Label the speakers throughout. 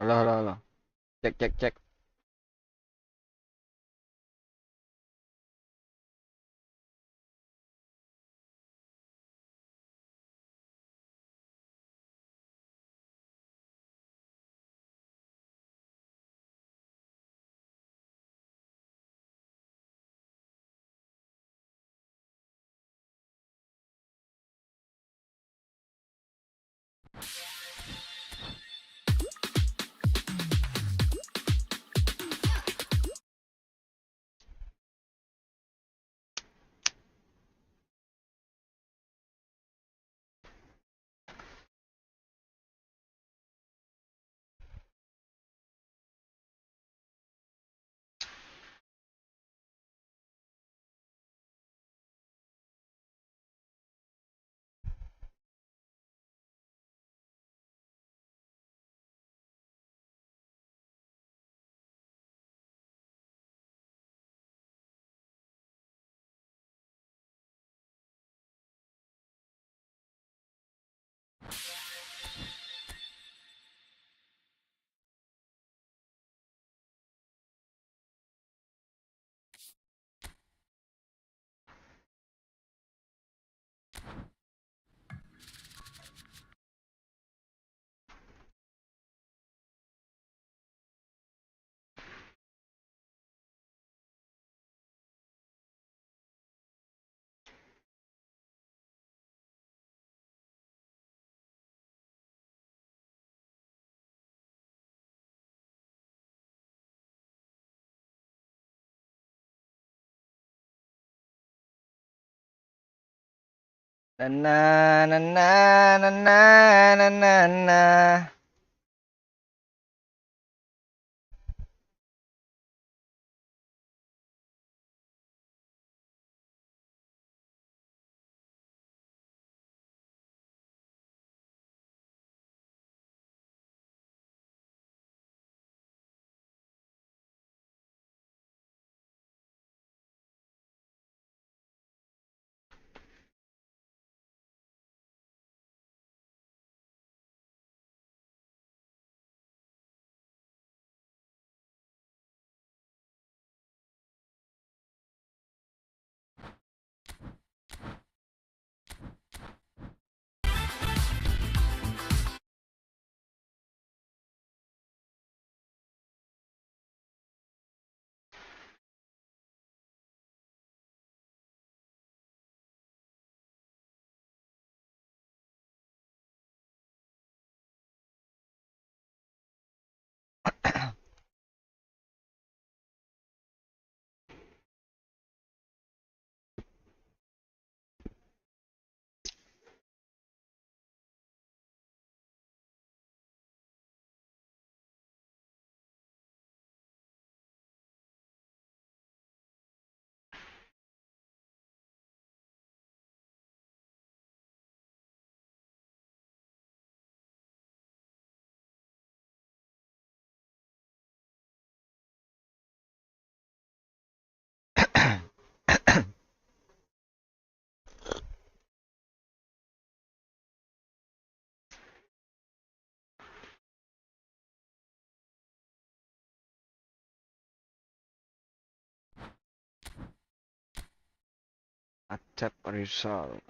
Speaker 1: Halo, halo, halo. Cek, cek, cek. Na na na na na na na na na. Accept result.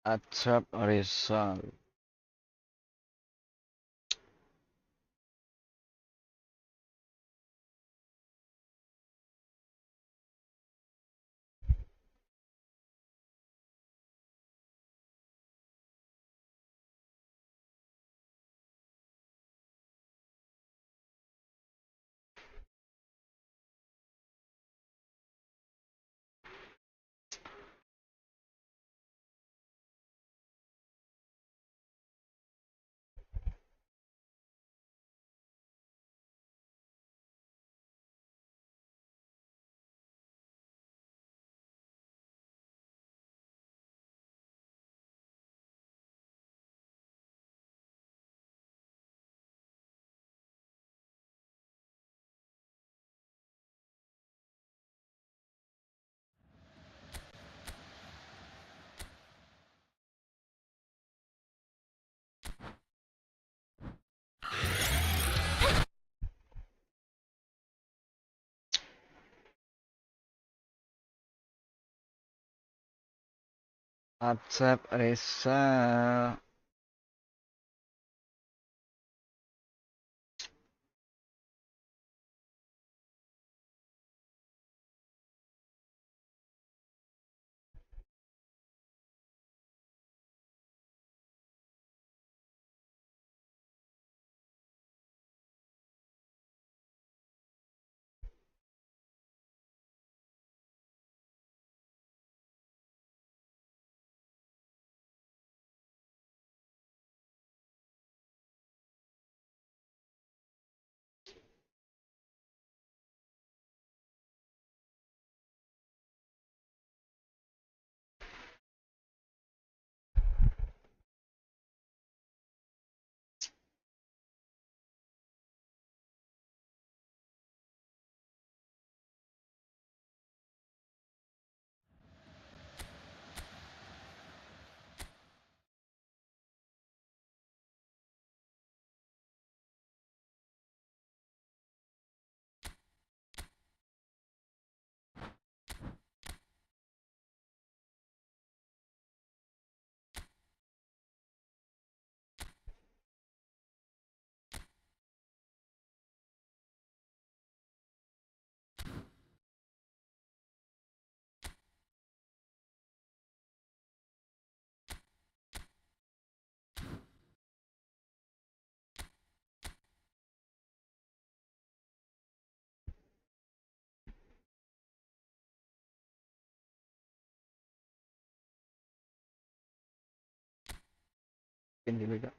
Speaker 1: Accept result. WhatsApp Reza. Ini beda.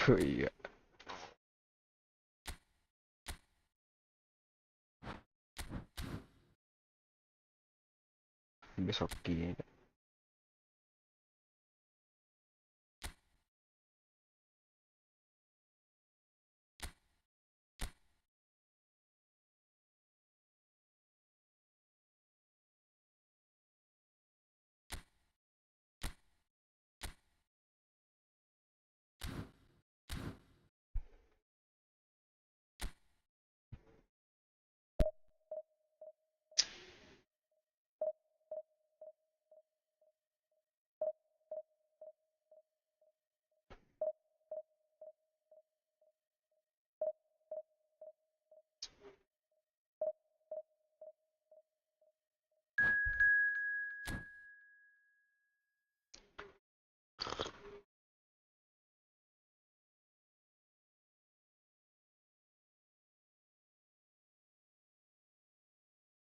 Speaker 1: Oh iya, besok gini.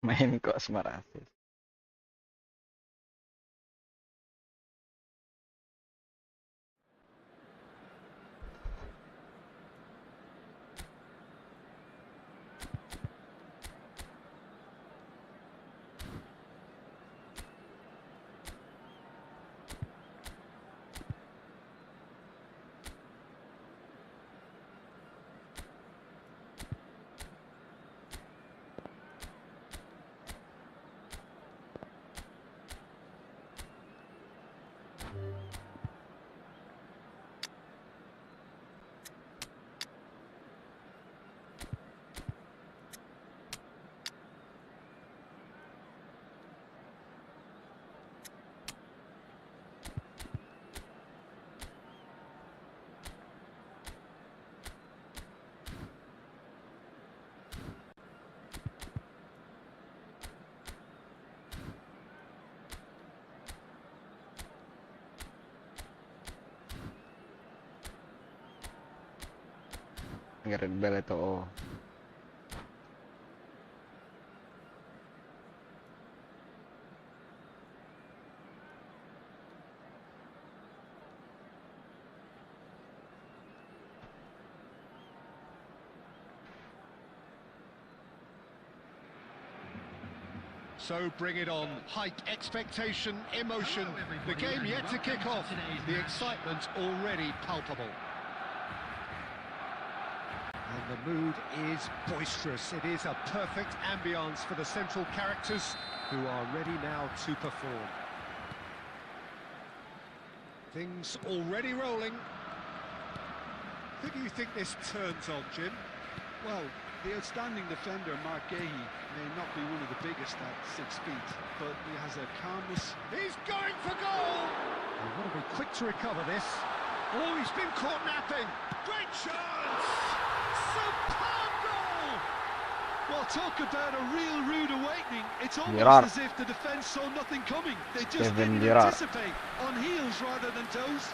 Speaker 1: Main kok smart assist. Gareth Bale ito, oh.
Speaker 2: So bring it on. Hype, expectation, emotion. The game yet to kick off. The excitement already palpable. And the mood is boisterous. It is a perfect ambience for the central characters who are ready now to perform. Things already rolling. Who do you think this turns on, Jim?
Speaker 3: Well, the outstanding defender, Mark Gahey, may not be one of the biggest at 6 feet, but he has a calmness.
Speaker 2: He's going for goal! He want to be quick to recover this. Oh, he's been caught napping. Great chance! Superb goal!
Speaker 3: Well, talk about a real rude awakening. It's
Speaker 1: Gerrard.
Speaker 3: almost as if the defence saw nothing coming. They just
Speaker 1: Kevin
Speaker 3: didn't
Speaker 1: Gerrard.
Speaker 3: anticipate, on heels rather than toes.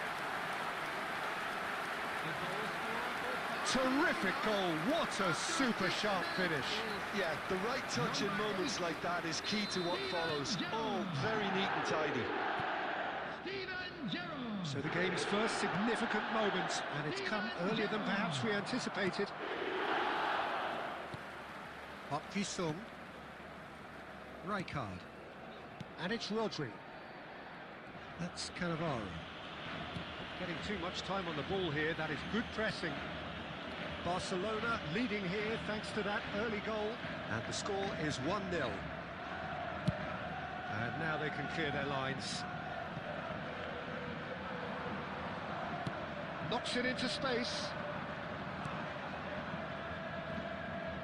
Speaker 2: Terrific goal, what a super sharp finish.
Speaker 3: Yeah, the right touch in moments like that is key to what follows. Oh, very neat and tidy.
Speaker 2: So the game's first significant moment, and it's come earlier than perhaps we anticipated. Sung, Rijkaard, and it's Rodri. That's Cannavaro. Getting too much time on the ball here, that is good pressing. Barcelona leading here thanks to that early goal, and the score is 1-0. And now they can clear their lines. Knocks it into space.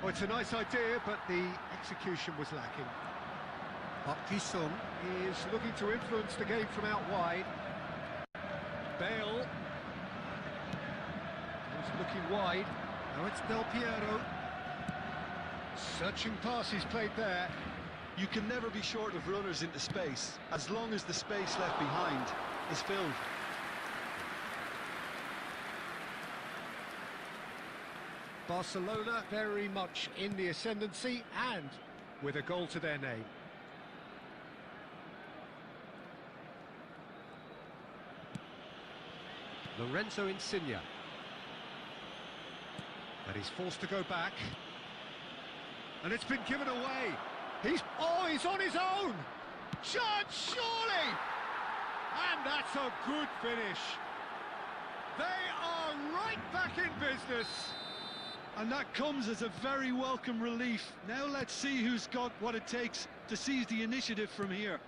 Speaker 2: Oh, it's a nice idea, but the execution was lacking. Sung is looking to influence the game from out wide. Bale is looking wide. Now it's Del Piero. Searching pass he's played there.
Speaker 3: You can never be short of runners into space, as long as the space left behind is filled.
Speaker 2: Barcelona very much in the ascendancy and with a goal to their name. Lorenzo Insigne. And he's forced to go back. And it's been given away. He's on his own! Chance, surely! And that's a good finish. They are right back in business.
Speaker 3: And that comes as a very welcome relief. Now let's see who's got what it takes to seize the initiative from here.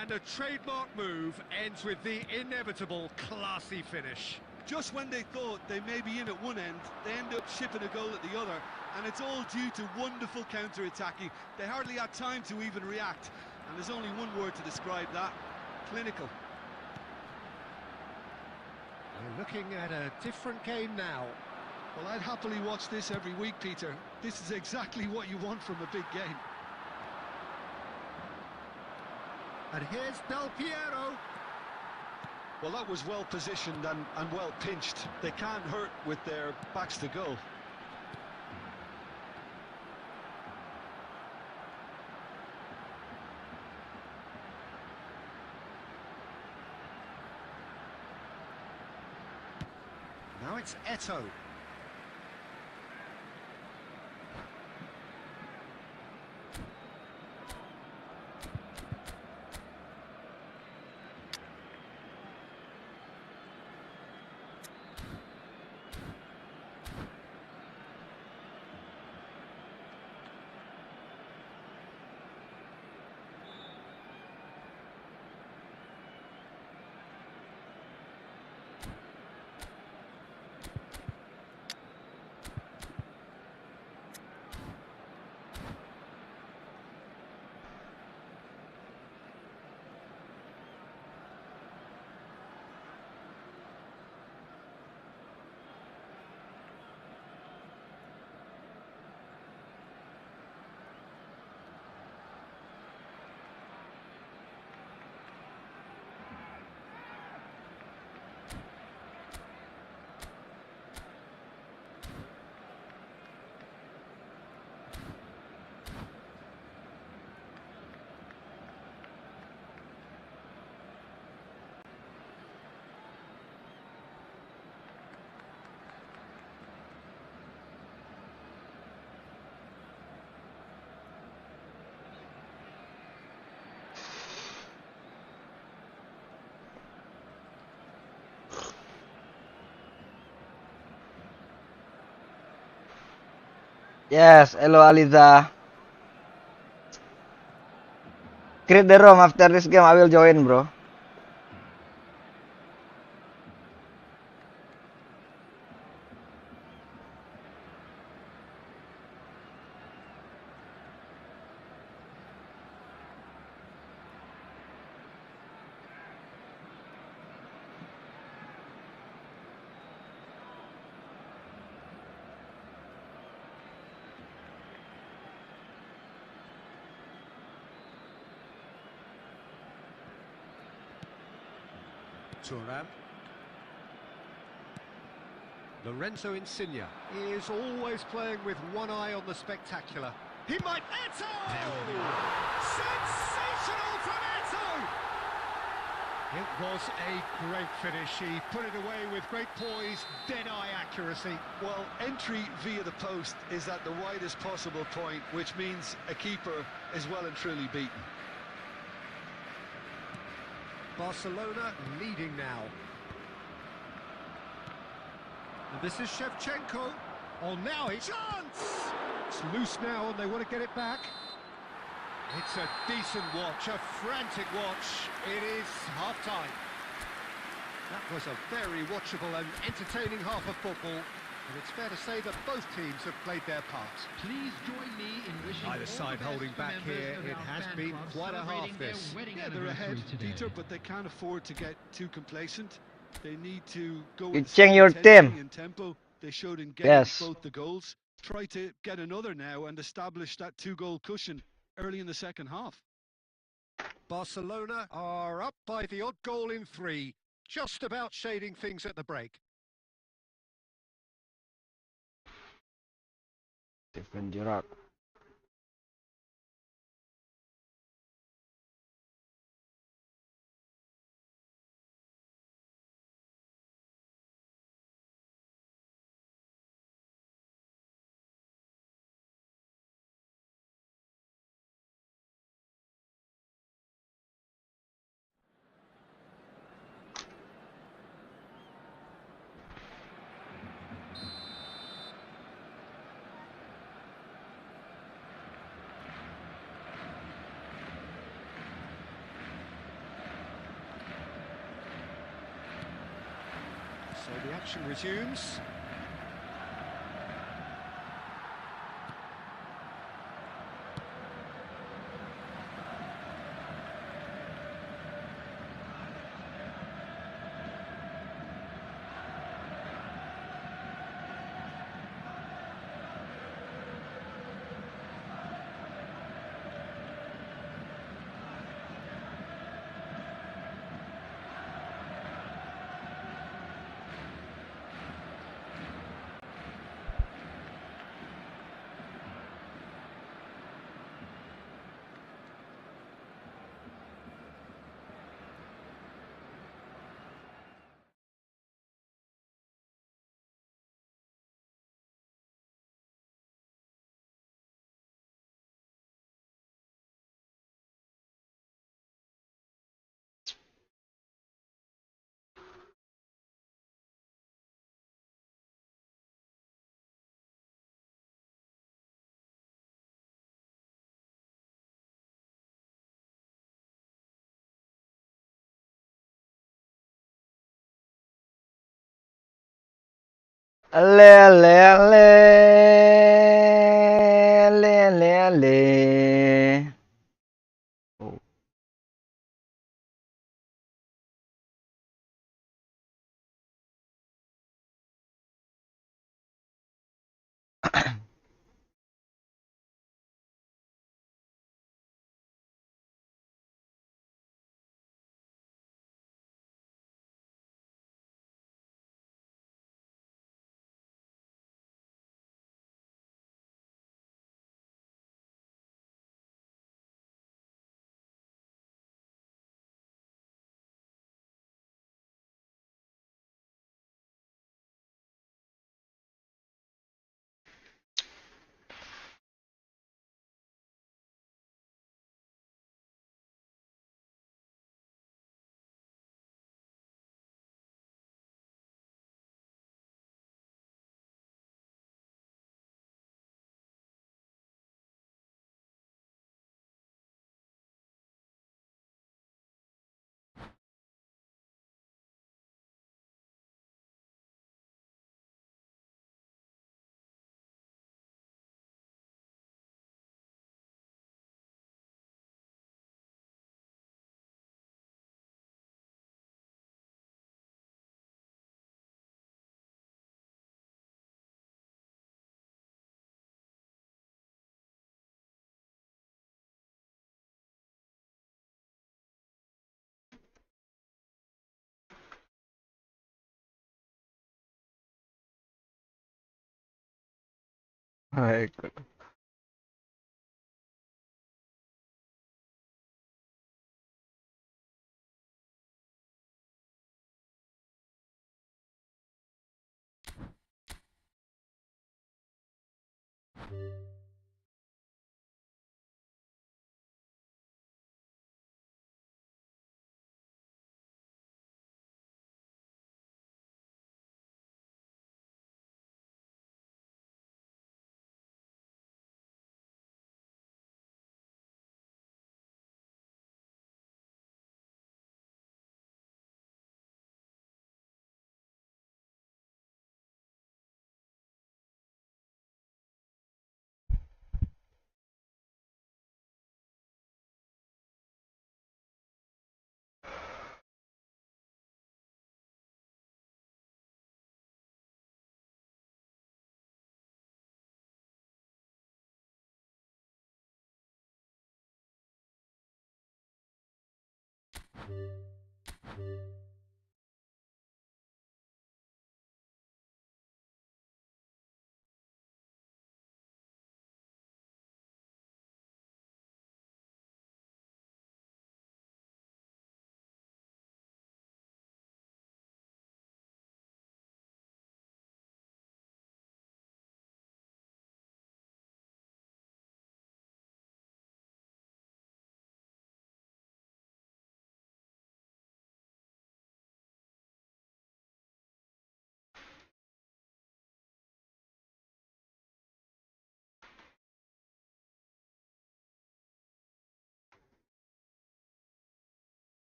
Speaker 2: And a trademark move ends with the inevitable classy finish.
Speaker 3: Just when they thought they may be in at one end, they end up shipping a goal at the other, and it's all due to wonderful counter-attacking. They hardly had time to even react, and there's only one word to describe that: clinical.
Speaker 2: We're looking at a different game now.
Speaker 3: Well, I'd happily watch this every week, Peter. This is exactly what you want from a big game.
Speaker 2: And here's Del Piero.
Speaker 3: Well, that was well positioned and well pinched. They can't hurt with their backs to goal.
Speaker 2: Now it's Eto'o.
Speaker 1: Yes, hello Aliza. Create the room after this game. I will join, bro.
Speaker 2: Thuram. Lorenzo Insigne is always playing with one eye on the spectacular. He might... Eto! Sensational from Eto! It was a great finish. He put it away with great poise, dead-eye accuracy.
Speaker 3: Well, entry via the post is at the widest possible point, which means a keeper is well and truly beaten.
Speaker 2: Barcelona leading now. And this is Shevchenko. Oh, now he... Chance! It's loose now and they want to get it back. It's a decent watch, a frantic watch. It is half-time. That was a very watchable and entertaining half of football. And it's fair to say that both teams have played their parts.
Speaker 4: Please join me in wishing
Speaker 2: Either side holding back here. It has been quite a half this.
Speaker 3: Yeah, they're ahead, Peter, but they can't afford to get too complacent. They need to go
Speaker 1: You
Speaker 3: with
Speaker 1: change your
Speaker 3: intensity
Speaker 1: team.
Speaker 3: and tempo. They showed in getting
Speaker 1: Yes.
Speaker 3: both the goals. Try to get another now and establish that two-goal cushion early in the second half.
Speaker 2: Barcelona are up by the odd goal in 3, just about shading things at the break.
Speaker 1: Steven Gerrard.
Speaker 2: So the action resumes.
Speaker 1: Ale, ale, ale. Ale, ale, ale. Oh. Eccolo.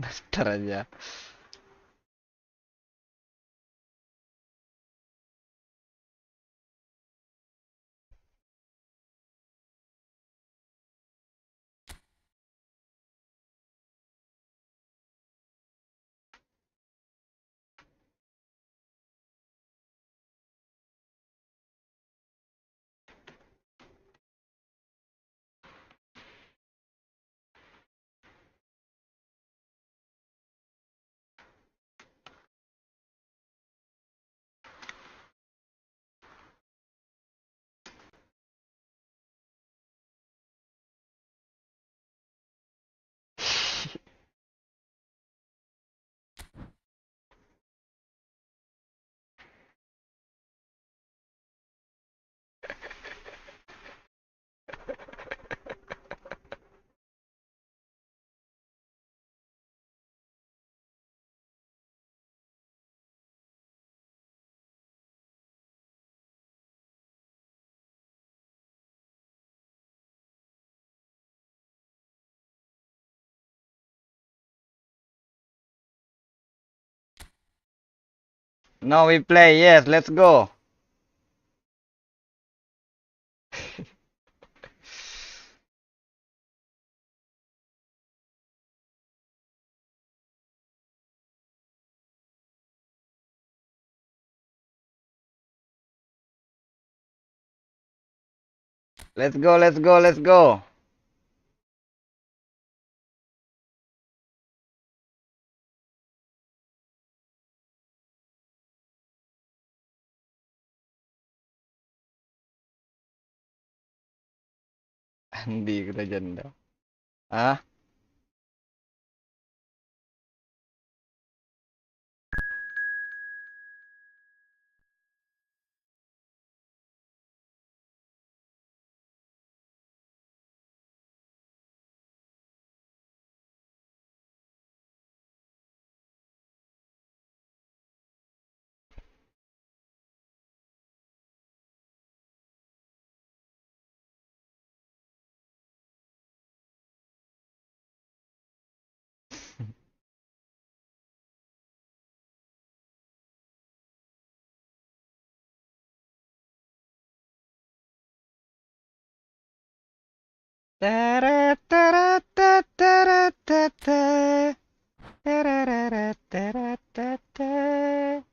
Speaker 1: Ntar aja. Now we play, yes, let's go. Let's go, let's go, let's go. Hindi kita dyan daw. Ah? Teret, teret, teret, teret, teret. Tereret, teret, teret.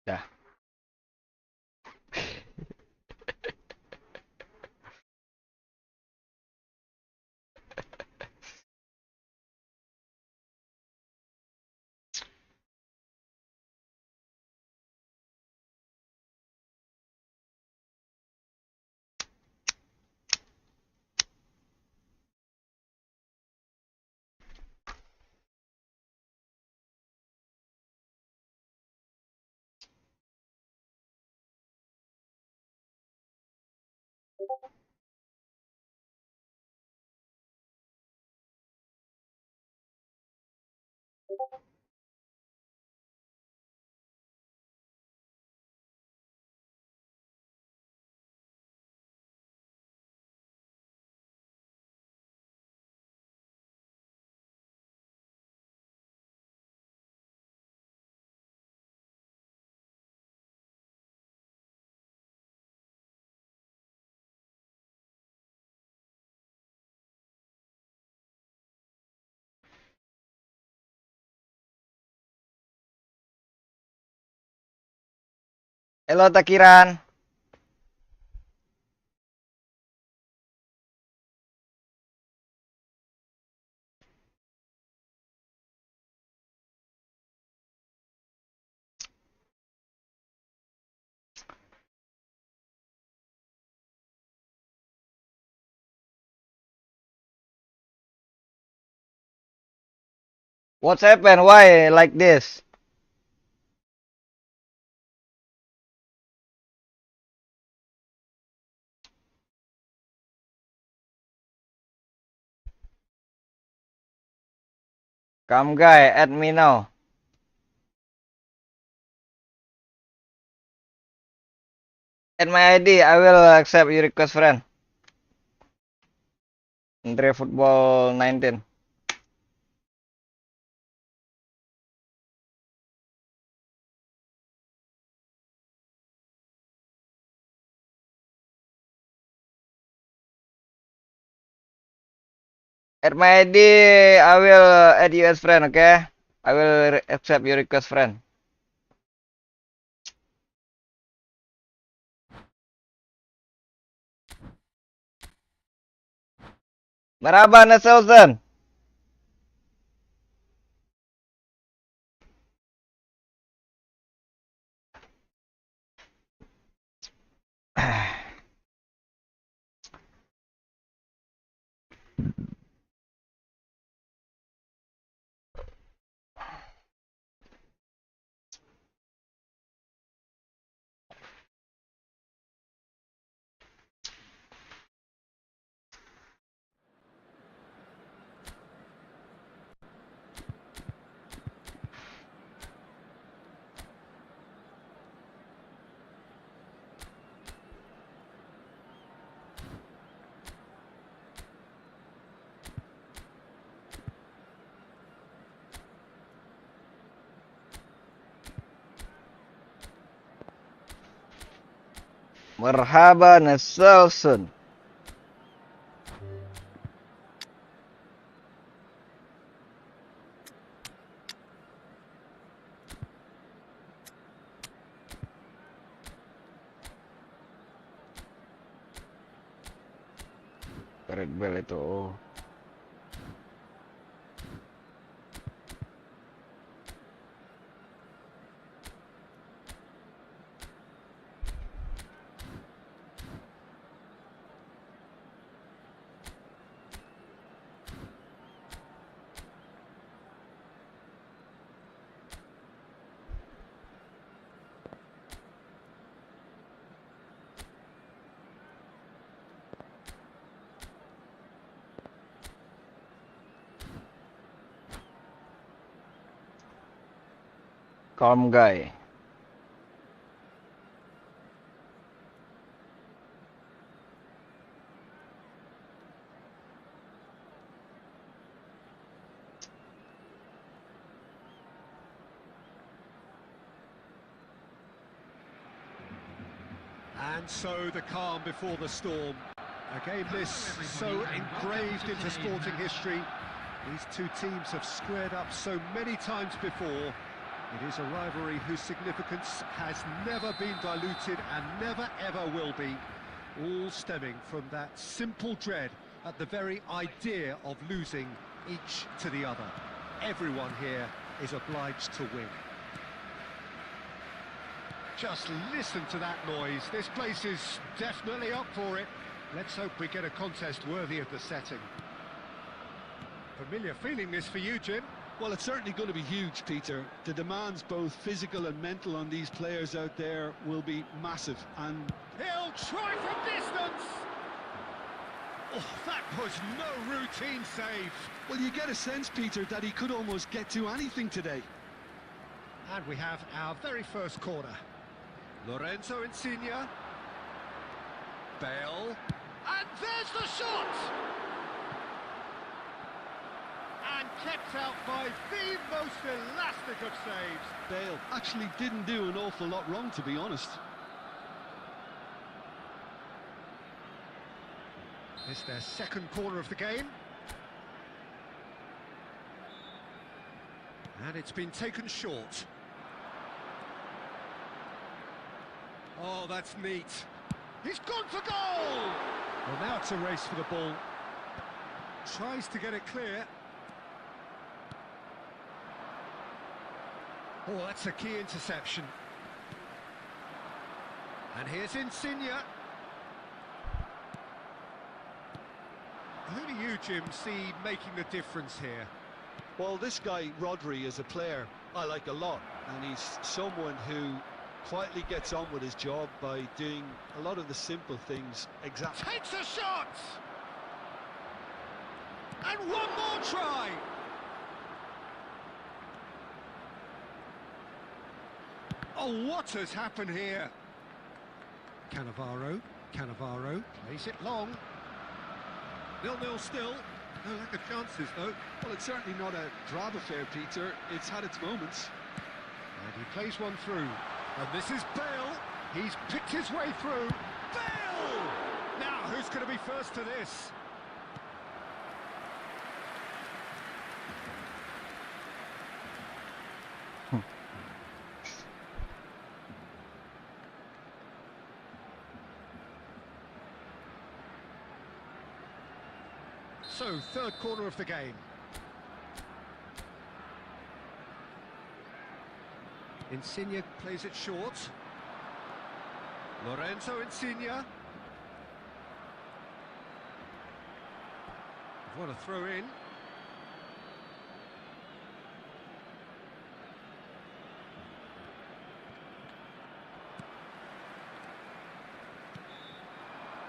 Speaker 1: Dah. Halo Takiran. What's happened? Why like this? Come guy, add me now. Add my ID, I will accept your request friend. Andre Football 19. Add my ID, I will add you as friend, okay? I will accept your request friend. Merhaba Nelson. Merhaba Nelson. Gareth Bale itu. Calm guy.
Speaker 2: And so the calm before the storm. A game this so engraved into sporting history. These two teams have squared up so many times before. It is a rivalry whose significance has never been diluted and never ever will be. All stemming from that simple dread at the very idea of losing each to the other. Everyone here is obliged to win. Just listen to that noise. This place is definitely up for it. Let's hope we get a contest worthy of the setting. Familiar feeling this for you, Jim?
Speaker 3: Well, it's certainly going to be huge, Peter. The demands, both physical and mental, on these players out there will be massive. And
Speaker 2: He'll try from distance! Oh, that was no routine save.
Speaker 3: well, you get a sense, Peter, that he could almost get to anything today.
Speaker 2: And we have our very first corner. Lorenzo Insigne. Bale. And there's the shot! And kept out by the most elastic of saves.
Speaker 3: Bale actually didn't do an awful lot wrong, to be honest.
Speaker 2: It's their second corner of the game. And it's been taken short. Oh, that's neat. He's gone for goal! Well, now it's a race for the ball. Tries to get it clear. Oh, that's a key interception. And here's Insigne. Who do you, Jim, see making the difference here?
Speaker 3: Well, this guy, Rodri, is a player I like a lot. And he's someone who quietly gets on with his job by doing a lot of the simple things exactly.
Speaker 2: Takes a shot! And one more try! Oh, what has happened here? Cannavaro plays it long. 0-0 still. No lack of chances, though.
Speaker 3: Well, it's certainly not a drab affair, Peter. It's had its moments.
Speaker 2: And he plays one through. And this is Bale. He's picked his way through. Bale! Now, who's going to be first to this? So, third corner of the game. Insigne plays it short. Lorenzo Insigne. What a throw in.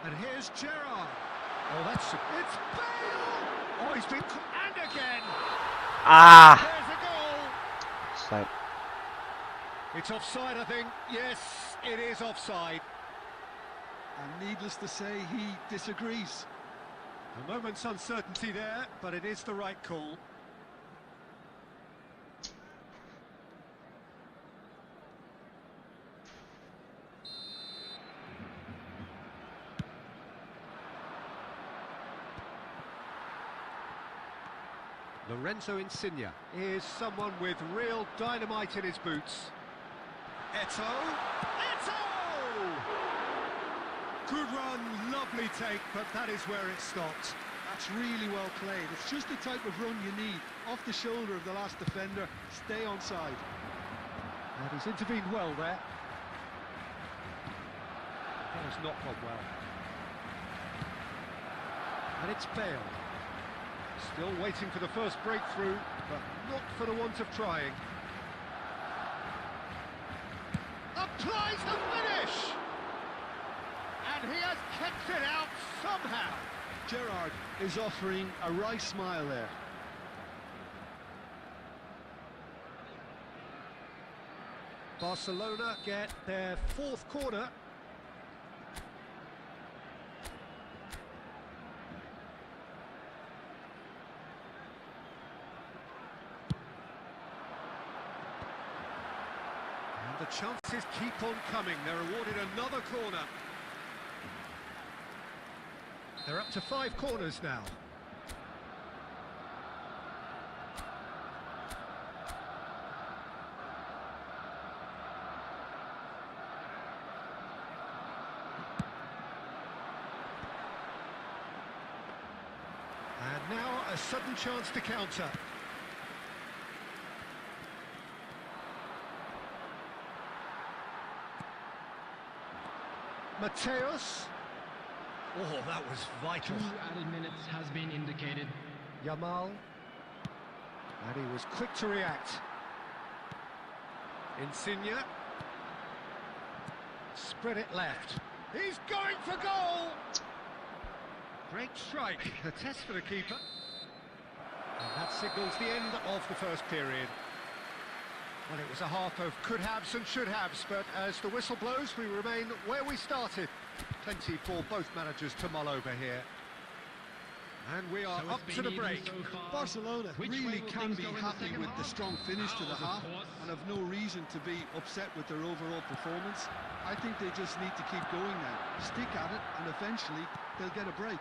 Speaker 2: And here's Gerrard. Oh, it's Bale! Oh, he's been... And again!
Speaker 1: Ah!
Speaker 2: There's a goal!
Speaker 1: Side.
Speaker 2: It's offside, I think. Yes, it is offside.
Speaker 3: And needless to say, he disagrees.
Speaker 2: A moment's uncertainty there, but it is the right call. Lorenzo Insigne is someone with real dynamite in his boots. Eto'o! Good run, lovely take, but that is where it stopped.
Speaker 3: That's really well played. It's just the type of run you need. Off the shoulder of the last defender, stay onside.
Speaker 2: And he's intervened well there. That has not gone well. And it's Bale. Still waiting for the first breakthrough, but not for the want of trying. Applies the finish! And he has kept it out somehow.
Speaker 3: Gerrard is offering a wry smile there.
Speaker 2: Barcelona get their fourth corner. And the chances keep on coming. They're awarded another corner. They're up to 5 corners now. And now a sudden chance to counter. Mateus. Oh, that was vital.
Speaker 4: 2 added minutes has been indicated.
Speaker 2: Yamal. And he was quick to react. Insigne. Spread it left. He's going for goal! Great strike. A test for the keeper. And that signals the end of the first period. Well, it was a half of could-haves and should-haves, but as the whistle blows, we remain where we started. Plenty for both managers to mull over here. And we are
Speaker 4: So
Speaker 2: up
Speaker 4: it's
Speaker 2: to the
Speaker 4: been
Speaker 2: break.
Speaker 4: even so far.
Speaker 3: Barcelona
Speaker 4: Which way
Speaker 3: really
Speaker 4: will
Speaker 3: can
Speaker 4: things
Speaker 3: be
Speaker 4: go in the
Speaker 3: happy
Speaker 4: second
Speaker 3: with the
Speaker 4: half?
Speaker 3: strong finish to the
Speaker 4: Ours, of
Speaker 3: half
Speaker 4: course.
Speaker 3: and have no reason to be upset with their overall performance. I think they just need to keep going now, stick at it, and eventually they'll get a break.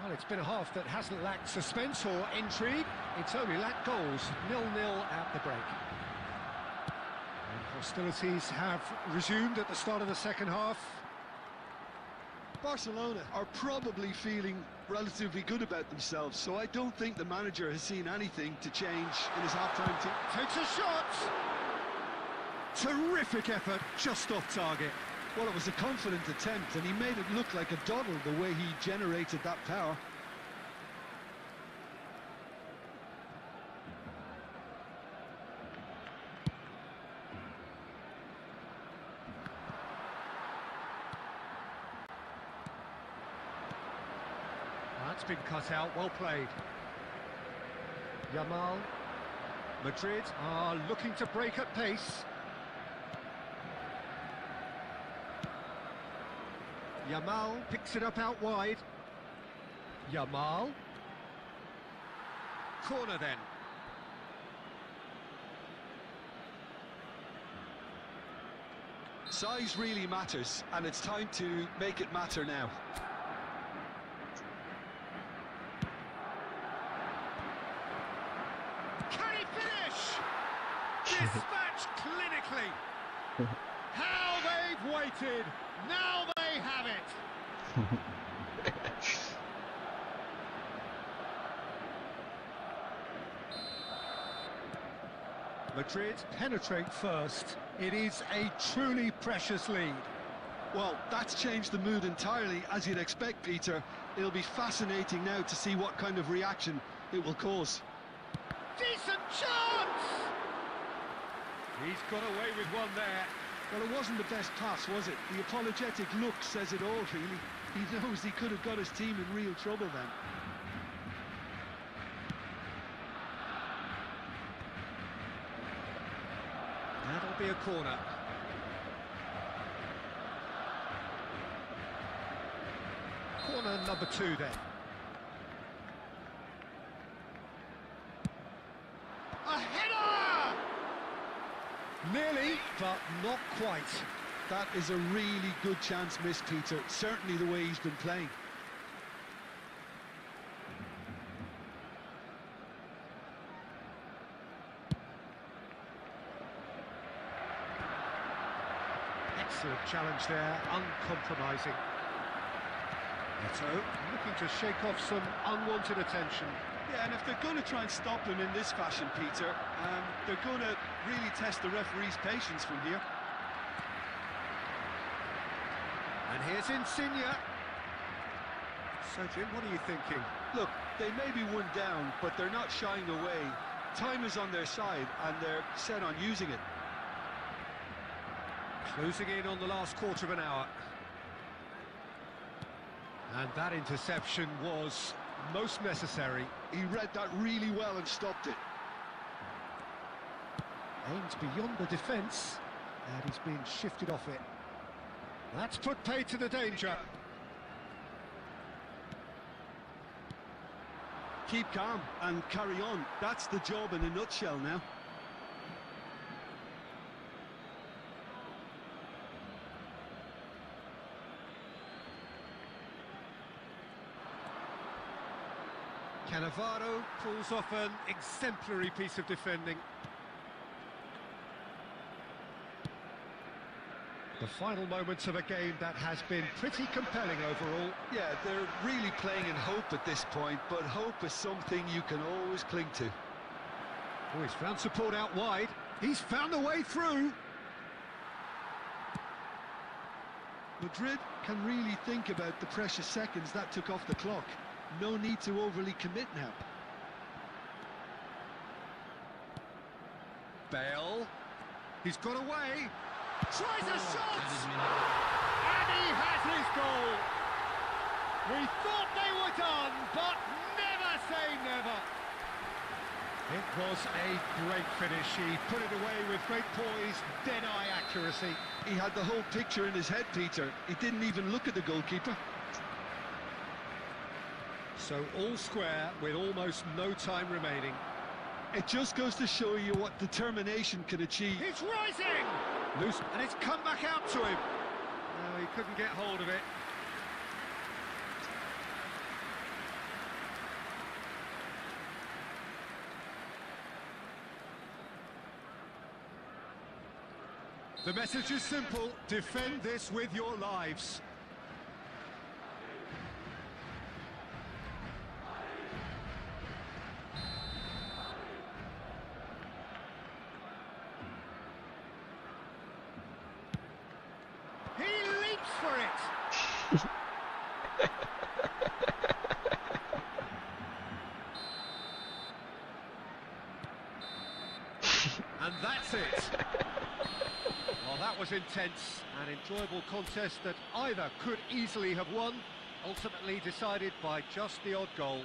Speaker 2: Well, it's been a half that hasn't lacked suspense or intrigue. It's only lacked goals. 0-0 at the break. And hostilities have resumed at the start of the second half.
Speaker 3: Barcelona are probably feeling relatively good about themselves, so I don't think the manager has seen anything to change in his half-time team.
Speaker 2: Takes a shot! Terrific effort, just off target.
Speaker 3: Well, it was a confident attempt, and he made it look like a doddle the way he generated that power.
Speaker 2: That's been cut out, well played. Yamal. Madrid are looking to break at pace. Yamal picks it up out wide. Yamal. Corner then.
Speaker 3: Size really matters, and it's time to make it matter now.
Speaker 2: Can he finish? Dispatched clinically. How they've waited. Now they have it. Madrid penetrate first. It is a truly precious lead.
Speaker 3: Well, that's changed the mood entirely, as you'd expect, Peter. It'll be fascinating now to see what kind of reaction it will cause.
Speaker 2: Decent chance! He's got away with one there.
Speaker 3: Well, it wasn't the best pass, was it? The apologetic look says it all, really. He knows he could have got his team in real trouble then.
Speaker 2: That'll be a corner. Corner number 2 then. A header! Nearly, but not quite.
Speaker 3: That is a really good chance missed, Peter. Certainly the way he's been playing.
Speaker 2: Excellent challenge there, uncompromising. Neto looking to shake off some unwanted attention.
Speaker 3: Yeah, and if they're going to try and stop him in this fashion, Peter, they're going to really test the referee's patience from here.
Speaker 2: And here's Insigne. Sergio, what are you thinking?
Speaker 3: Look, they may be one down, but they're not shying away. Time is on their side, and they're set on using it.
Speaker 2: Closing in on the last quarter of an hour. And that interception was most necessary.
Speaker 3: He read that really well and stopped it.
Speaker 2: Aims beyond the defence, and he's been shifted off it. That's put paid to the danger.
Speaker 3: Keep calm and carry on. That's the job in a nutshell now.
Speaker 2: Cannavaro pulls off an exemplary piece of defending. The final moments of a game that has been pretty compelling overall.
Speaker 3: Yeah, they're really playing in hope at this point, but hope is something you can always cling to.
Speaker 2: Oh, he's found support out wide. He's found a way through.
Speaker 3: Madrid can really think about the precious seconds that took off the clock. No need to overly commit now.
Speaker 2: Bale. He's got away. Tries a
Speaker 4: That is
Speaker 2: shot!
Speaker 4: minute.
Speaker 2: And he has his goal. We thought they were done, but never say never. It was a great finish. He put it away with great poise, dead-eye accuracy.
Speaker 3: He had the whole picture in his head, Peter. He didn't even look at the goalkeeper.
Speaker 2: So all square with almost no time remaining.
Speaker 3: It just goes to show you what determination can achieve.
Speaker 2: It's rising! Loose, and it's come back out to him. No, he couldn't get hold of it. The message is simple: defend this with your lives. He leaps for it. And that's it. Well, that was intense, an enjoyable contest that either could easily have won, ultimately decided by just the odd goal.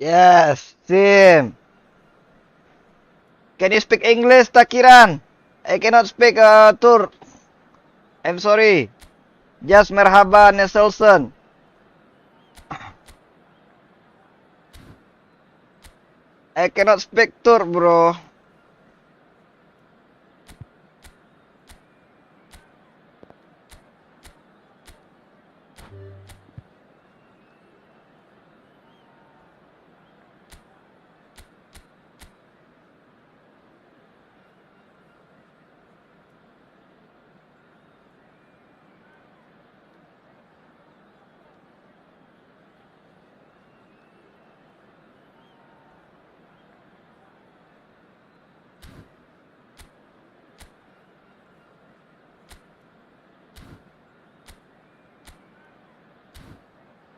Speaker 1: Yes, Sim. Can you speak English, Takiran? I cannot speak Tur. I'm sorry. Just merhaba Nelson. I cannot speak Tur, bro.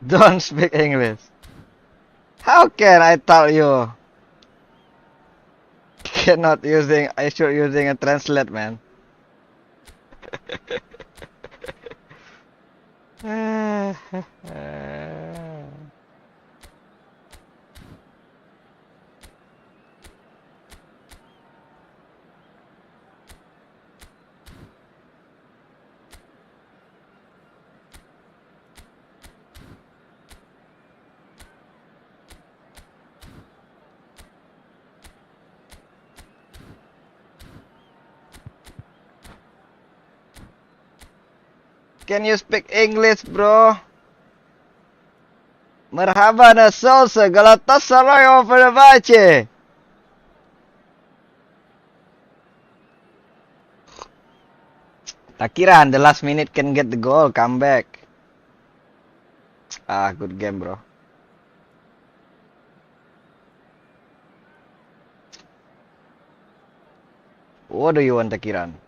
Speaker 1: Don't speak English. How can I tell you? I should using a translate, man. Can you speak English, bro? Merhaba nasılsın? Galatasaray o Fenerbahçe. Takiran the last minute can get the goal, come back. Ah, good game, bro. What do you want, Takiran?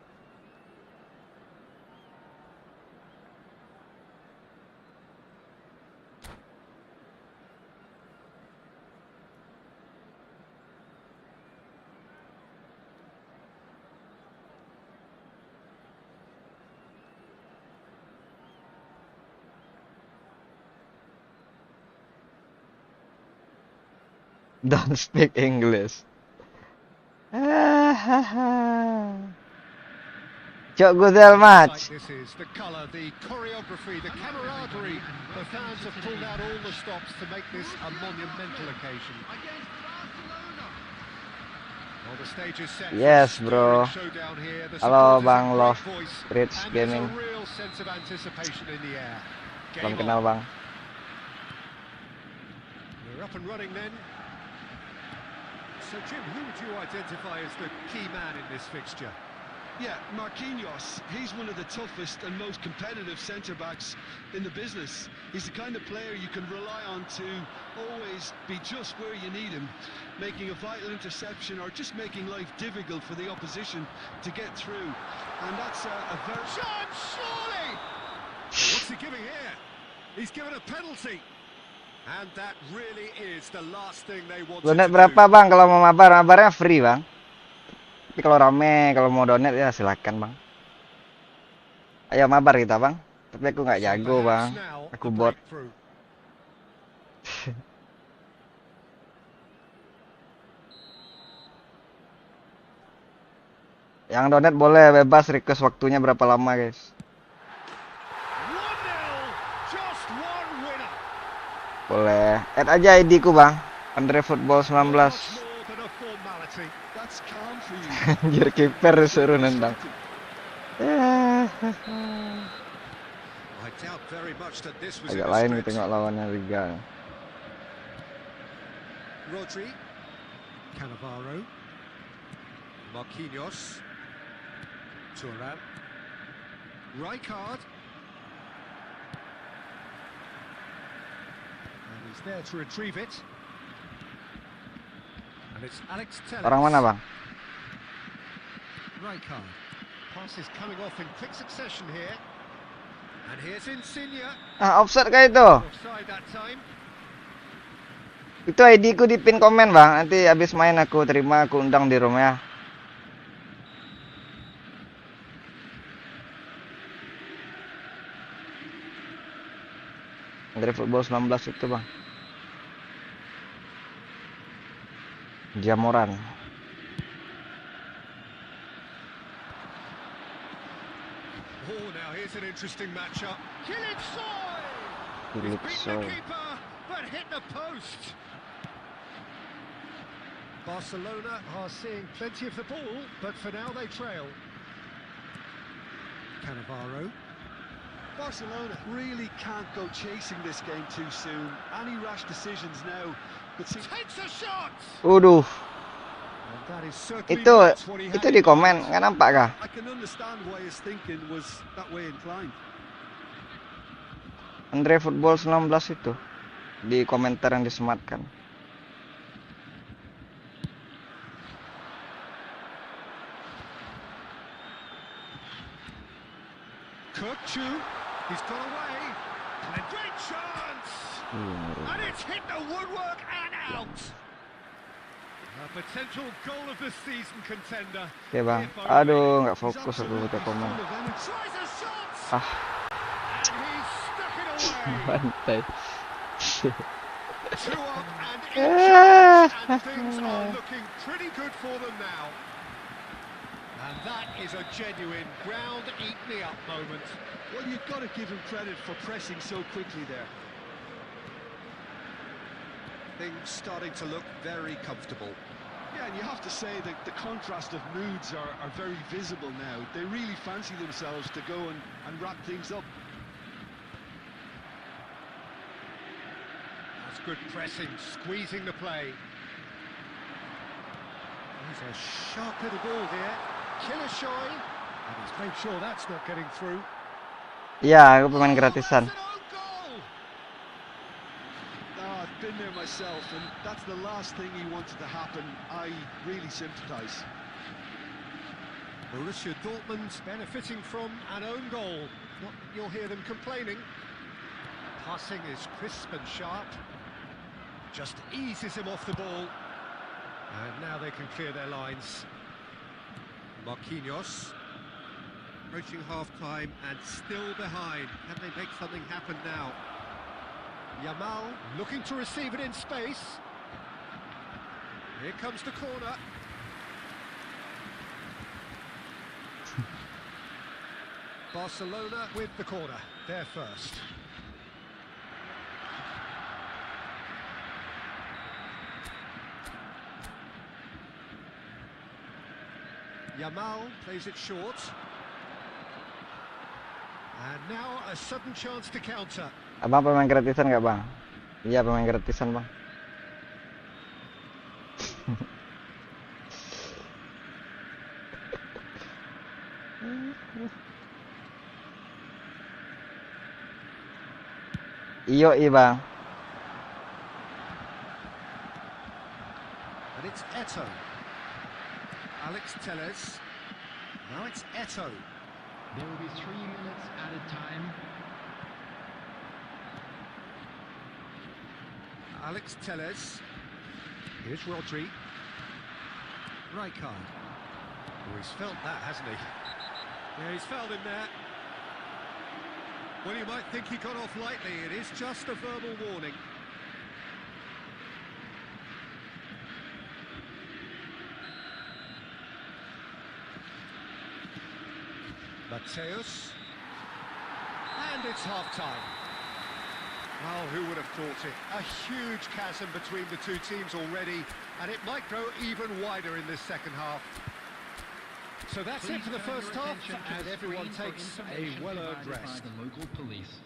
Speaker 1: Don't speak English. Cok Guzel match.
Speaker 2: This is the colour, the choreography, the camaraderie. The fans have pulled out all the stops to make this a monumental occasion. Well, the stage is set.
Speaker 1: Yes, bro.
Speaker 2: Showdown here. The
Speaker 1: Halo,
Speaker 2: supporters
Speaker 1: Bang
Speaker 2: in
Speaker 1: Love,
Speaker 2: great voice,
Speaker 1: Rich
Speaker 2: and
Speaker 1: Gaming.
Speaker 2: there's a real sense of anticipation in the air.
Speaker 1: Salam
Speaker 2: Game
Speaker 1: kenal,
Speaker 2: on.
Speaker 1: Bang.
Speaker 2: We're up and running then. So, Jim, who would you identify as the key man in this fixture?
Speaker 3: Yeah, Marquinhos, he's one of the toughest and most competitive centre-backs in the business. He's the kind of player you can rely on to always be just where you need him, making a vital interception or just making life difficult for the opposition to get through. And that's a very...
Speaker 2: Shot, surely! Well, what's he giving here? He's given a penalty. And that really is the last thing they want to
Speaker 1: Donat
Speaker 2: do.
Speaker 1: berapa, Bang? Kalau mau mabar, mabarnya free, Bang. Tapi kalau rame, kalau mau donat ya silakan, Bang. Ayo mabar kita, Bang. Tapi aku nggak jago, Bang. Aku bot. Yang donat boleh bebas, request waktunya berapa lama, guys.
Speaker 2: 1-0, just one winner.
Speaker 1: Boleh. Add aja ID ku, Bang. eFootball 19.
Speaker 2: Much more than a formality.
Speaker 3: That's calm for you.
Speaker 1: Anjir, kiper disuruh nendang.
Speaker 2: I doubt very much that this was
Speaker 1: Agak
Speaker 2: in a
Speaker 1: lain
Speaker 2: stretch.
Speaker 1: tengok lawannya Liga.
Speaker 2: Rodri, Cannavaro, Marquinhos, Thuram, Rijkaard, and he's there to retrieve it. And it's Alex Telles.
Speaker 1: Orang mana, Bang?
Speaker 2: Rijkaard. Pass is coming off in quick succession here. And here's Insigne.
Speaker 1: Ah, offside kah itu?
Speaker 2: Offside that time.
Speaker 1: Itu ID ku di pin komen, Bang. Nanti habis main aku terima, aku undang di room ya. eFootball 19 itu, Bang. Jamoran.
Speaker 2: Oh, now here's an interesting matchup. Killing Soy!
Speaker 1: Kilik
Speaker 2: Beat the
Speaker 1: Soy.
Speaker 2: keeper, but hit the post. Barcelona are seeing plenty of the ball, but for now they trail. Cannavaro.
Speaker 3: Barcelona really can't go chasing this game too soon. Any rash decisions now could see...
Speaker 2: Takes a shot!
Speaker 1: Waduh,
Speaker 2: And that is certainly
Speaker 1: itu
Speaker 2: not what he had
Speaker 1: di
Speaker 2: in
Speaker 1: komen
Speaker 2: mind.
Speaker 1: nggak nampak kah?
Speaker 3: I can understand why his thinking was that way inclined.
Speaker 1: eFootball 19 itu di komentar yang disematkan.
Speaker 2: Kirkchu, he's got away. And a great chance! And it's hit the woodwork and out. A potential goal of the season contender.
Speaker 1: Oke bang. Aduh, nggak fokus aku baca komen.
Speaker 2: Tries a shot.
Speaker 1: Ah,
Speaker 2: And he's stuck it away.
Speaker 1: bantai.
Speaker 2: 2 up and in charge, and things are looking pretty good for them now. And that is a genuine ground eat me up moment.
Speaker 3: Well, you've got to give him credit for pressing so quickly there.
Speaker 2: Things starting to look very comfortable.
Speaker 3: Yeah, and you have to say that the contrast of moods are very visible now. They really fancy themselves to go and wrap things up.
Speaker 2: That's good pressing, squeezing the play. There's a sharp little ball here. Killer shy. And he's made sure that's not getting through.
Speaker 1: Iya, aku pemain gratisan.
Speaker 2: That's an own goal.
Speaker 3: Oh, I've been there myself, and that's the last thing he wanted to happen. I really sympathise.
Speaker 2: Borussia Dortmund benefiting from an own goal. Not that you'll hear them complaining. Passing is crisp and sharp. Just eases him off the ball. And now they can clear their lines. Marquinhos. Approaching half-time and still behind. Can they make something happen now? Yamal looking to receive it in space. Here comes the corner. Barcelona with the corner. They're first. Yamal plays it short. And now a sudden chance to counter.
Speaker 1: Abang pemain gratisan nggak bang? Iya pemain gratisan bang. Iyo bang.
Speaker 2: And it's Eto. Alex Telles. Now it's Eto.
Speaker 4: There will be 3 minutes added time.
Speaker 2: Alex Telles. Here's Rodri. Rijkaard. Oh, he's felt that, hasn't he? Yeah, he's felt him there. Well, you might think he got off lightly. It is just a verbal warning. Mateus. And it's half-time. Well, who would have thought it? A huge chasm between the two teams already, and it might grow even wider in this second half. So that's it for the first half, and everyone takes a well-earned rest.
Speaker 4: The local police.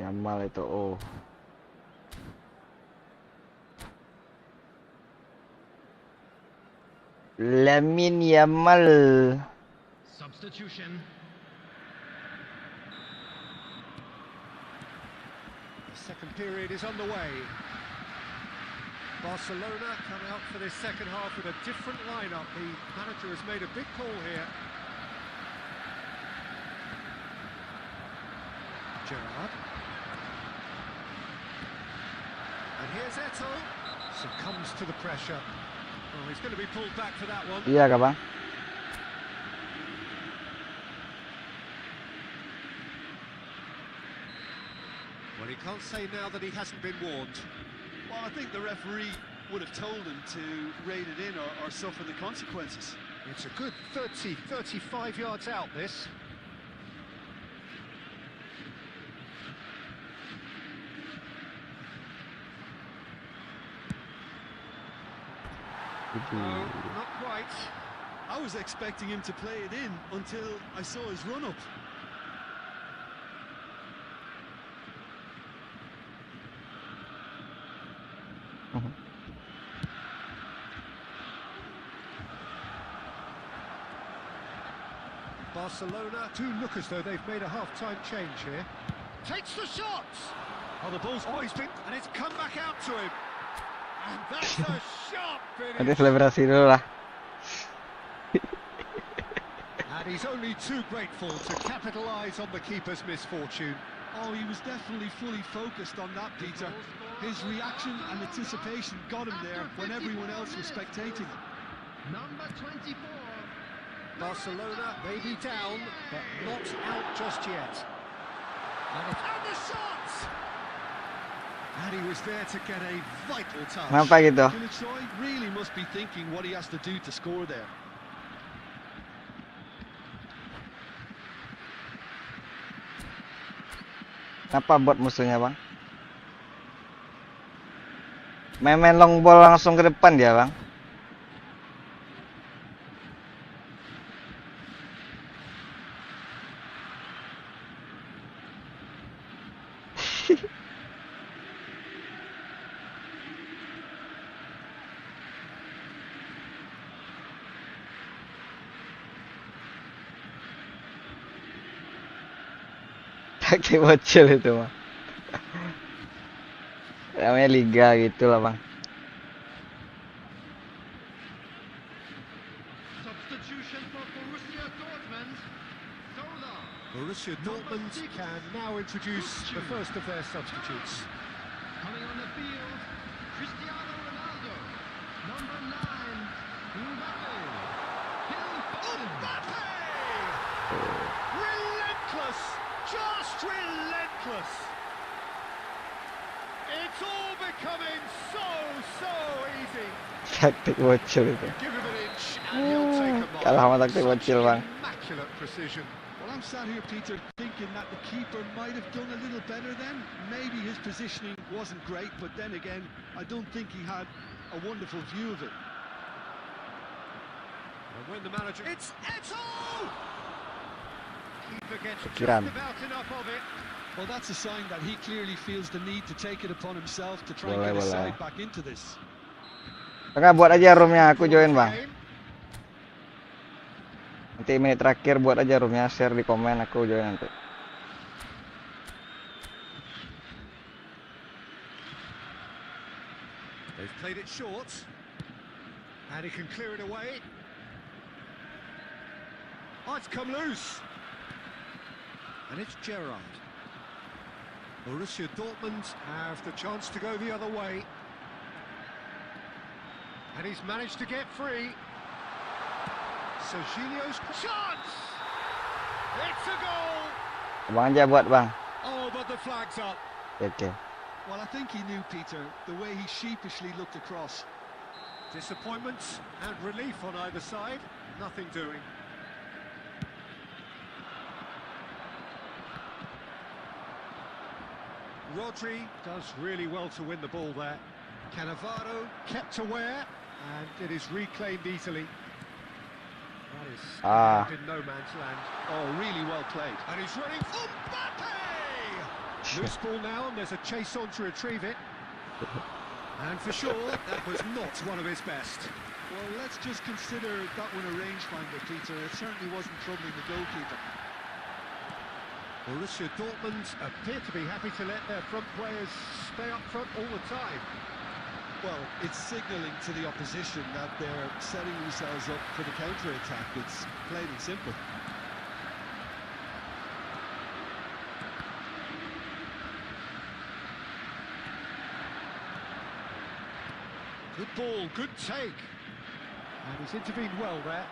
Speaker 1: Yamal itu oh. Lamine Yamal.
Speaker 4: Substitution.
Speaker 2: The second period is underway. Barcelona come out for this second half with a different lineup. The manager has made a big call here. Gerrard. And here's Eto. Succumbs to the pressure. Oh, he's going to be pulled back for that one.
Speaker 1: Iya kah bang?
Speaker 2: Well, he can't say now that he hasn't been warned.
Speaker 3: Well, I think the referee would have told him to rein it in or suffer the consequences.
Speaker 2: It's a good 30, 35 yards out, this. No, not quite.
Speaker 3: I was expecting him to play it in until I saw his run-up.
Speaker 2: Barcelona do look as though they've made a half-time change here. Takes the shots! Oh, the ball's always been... And it's come back out to him. And that's a sharp
Speaker 1: Nanti
Speaker 2: finish.
Speaker 1: selebrasi dulu lah.
Speaker 2: And he's only too grateful to capitalise on the keeper's misfortune.
Speaker 3: Oh, he was definitely fully focused on that, Peter. His reaction and anticipation got him there when everyone else was spectating.
Speaker 4: Number 24.
Speaker 2: Barcelona may be down, but not out just yet. And the shots! And he was there to get a vital touch.
Speaker 1: Kenapa gitu?
Speaker 3: Gillitroy really must be thinking what he has to do to score there.
Speaker 1: Kenapa buat musuhnya, Bang? Main long ball langsung ke depan dia, Bang. Taktik bocil itu mah. Namanya liga gitu lah, Bang.
Speaker 4: Substitution for Borussia Dortmund. Zola.
Speaker 2: Borussia Dortmund can now introduce the first of their substitutes.
Speaker 4: Coming on the field, Cristiano Ronaldo. Number 9, Mbappe.
Speaker 2: Mbappe! Relentless! Just relentless! It's all becoming so easy.
Speaker 1: Taktik bocil itu.
Speaker 2: Give him an inch and he'll take a mark.
Speaker 1: Kalah sama taktik
Speaker 2: Such
Speaker 1: bocil, Bang.
Speaker 2: immaculate precision.
Speaker 3: Well, I'm sat here, Peter, thinking that the keeper might have done a little better then. Maybe his positioning wasn't great, but then again, I don't think he had a wonderful view of it.
Speaker 2: And when the manager... It's Eto'o! Keeper gets just
Speaker 1: Pikiran.
Speaker 2: about enough of it.
Speaker 3: Well, that's a sign that he clearly feels the need to take it upon himself to try and
Speaker 1: Boleh,
Speaker 3: get his
Speaker 1: boleh.
Speaker 3: side back into this.
Speaker 1: Enggak, buat aja roomnya, aku join, Bang. Nanti menit terakhir buat aja roomnya, share di komen, aku join nanti.
Speaker 2: They've played it short. And he can clear it away. Oh, it's come loose. And it's Gerrard. Borussia Dortmund have the chance to go the other way. And he's managed to get free. Serginho's chance! It's a goal!
Speaker 1: Abang aja buat, Bang.
Speaker 2: Oh, but the flag's up.
Speaker 1: Oke.
Speaker 3: Well, I think he knew, Peter, the way he sheepishly looked across.
Speaker 2: Disappointment and relief on either side. Nothing doing. Rodri does really well to win the ball there. Cannavaro kept aware, and it is reclaimed easily. That is in no man's land.
Speaker 3: Oh, really well played.
Speaker 2: And he's running. Mbappe! Loose ball now, and there's a chase on to retrieve it. And for sure, that was not one of his best.
Speaker 3: Well, let's just consider that one a rangefinder, Peter. It certainly wasn't troubling the goalkeeper.
Speaker 2: Borussia Dortmund appear to be happy to let their front players stay up front all the time.
Speaker 3: Well, it's signalling to the opposition that they're setting themselves up for the counter-attack. It's plain and simple.
Speaker 2: Good ball, good take. And he's intervened well there.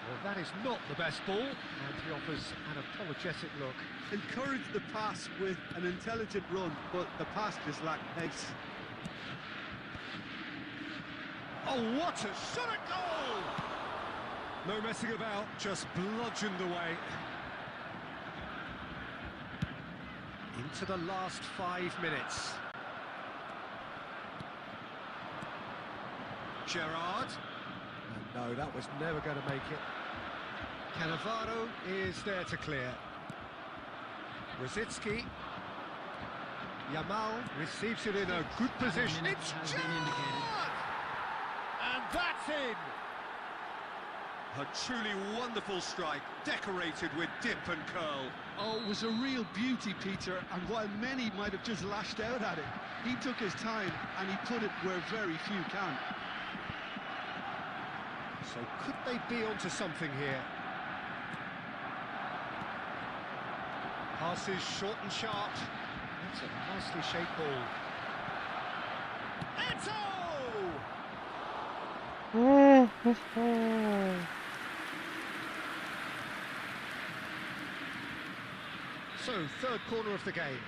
Speaker 2: Well, that is not the best ball, and he offers an apologetic look.
Speaker 3: Encouraged the pass with an intelligent run, but the pass just lacked pace.
Speaker 2: Oh, what a shot at goal! No messing about, just bludgeoned away. Into the last 5 minutes. Gerrard. And no, that was never going to make it. Cannavaro is there to clear. Rosicki. Yamal receives it in a good position. It's
Speaker 4: has
Speaker 2: Jad!
Speaker 4: been indicated.
Speaker 2: And that's in.
Speaker 3: A truly wonderful strike, decorated with dip and curl.
Speaker 5: Oh, it was a real beauty, Peter, and while many might have just lashed out at it, he took his time and he put it where very few can.
Speaker 2: So could they be onto something here? Passes short and sharp. That's a nicely shaped ball. Eto! So, third corner of the game.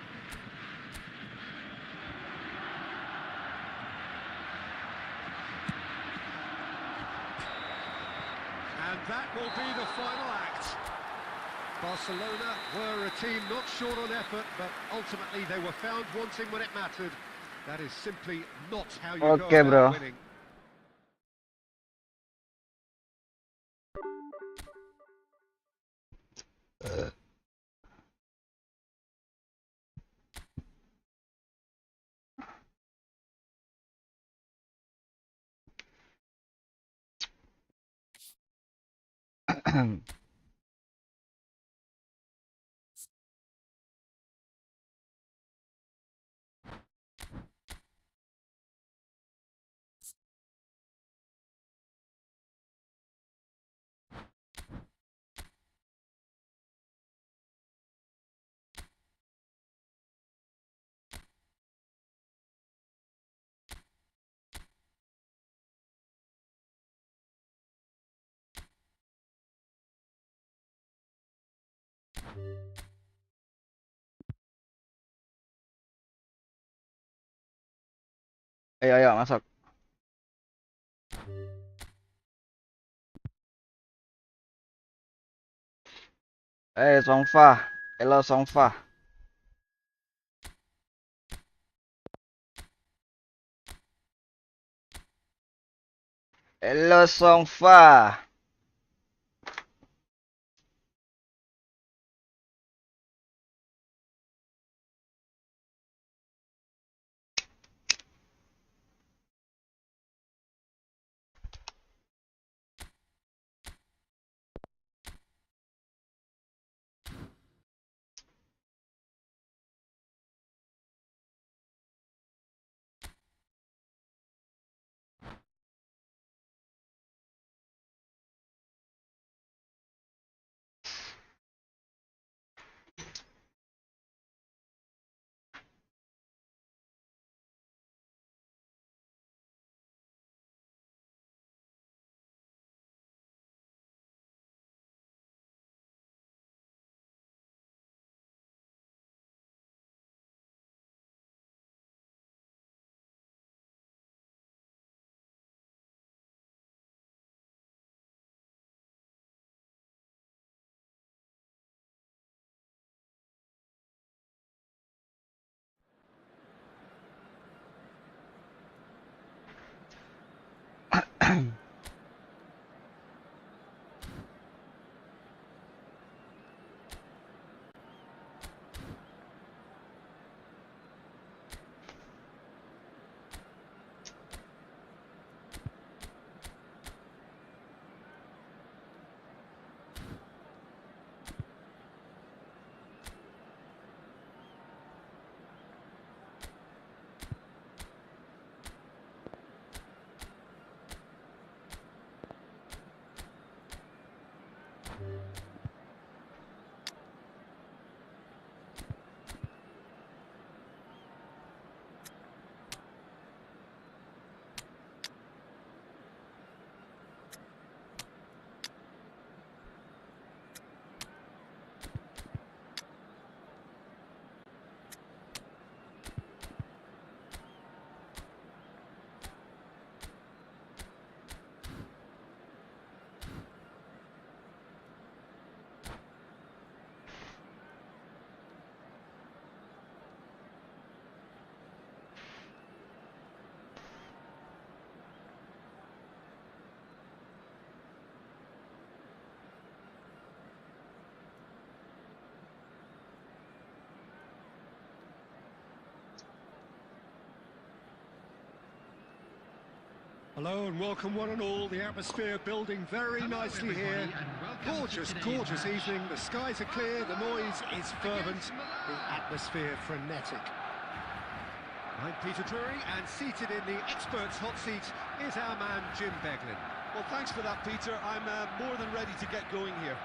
Speaker 2: And that will be the final act. Barcelona were a team not short on effort, but ultimately they were found wanting when it mattered. That is simply not how you go
Speaker 1: Okay,
Speaker 2: about
Speaker 1: bro.
Speaker 2: winning.
Speaker 1: Ayo, ayo, masuk. Songfa. Hello, Songfa. Hello, Songfa.
Speaker 2: Hello and welcome one and all. The atmosphere building very
Speaker 4: Hello,
Speaker 2: nicely
Speaker 4: everybody,
Speaker 2: here.
Speaker 4: and welcome
Speaker 2: Gorgeous,
Speaker 4: to today's
Speaker 2: gorgeous
Speaker 4: match.
Speaker 2: evening. The skies are clear, the noise is fervent,
Speaker 4: Against
Speaker 2: the
Speaker 4: Milan.
Speaker 2: atmosphere frenetic. I'm Peter Drury, and seated in the experts' hot seat is our man Jim Beglin.
Speaker 3: Well, thanks for that, Peter. I'm more than ready to get going here.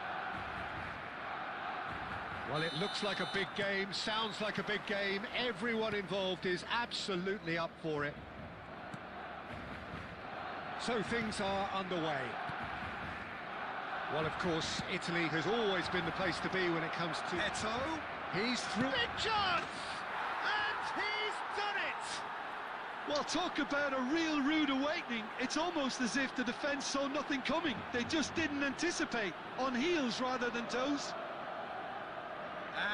Speaker 2: Well, it looks like a big game, sounds like a big game. Everyone involved is absolutely up for it. So things are underway. Well, of course, Italy has always been the place to be when it comes to...
Speaker 3: Eto.
Speaker 2: He's through... Big chance! And he's done it!
Speaker 3: Well, talk about a real rude awakening. It's almost as if the defence saw nothing coming. They just didn't anticipate. On heels rather than toes.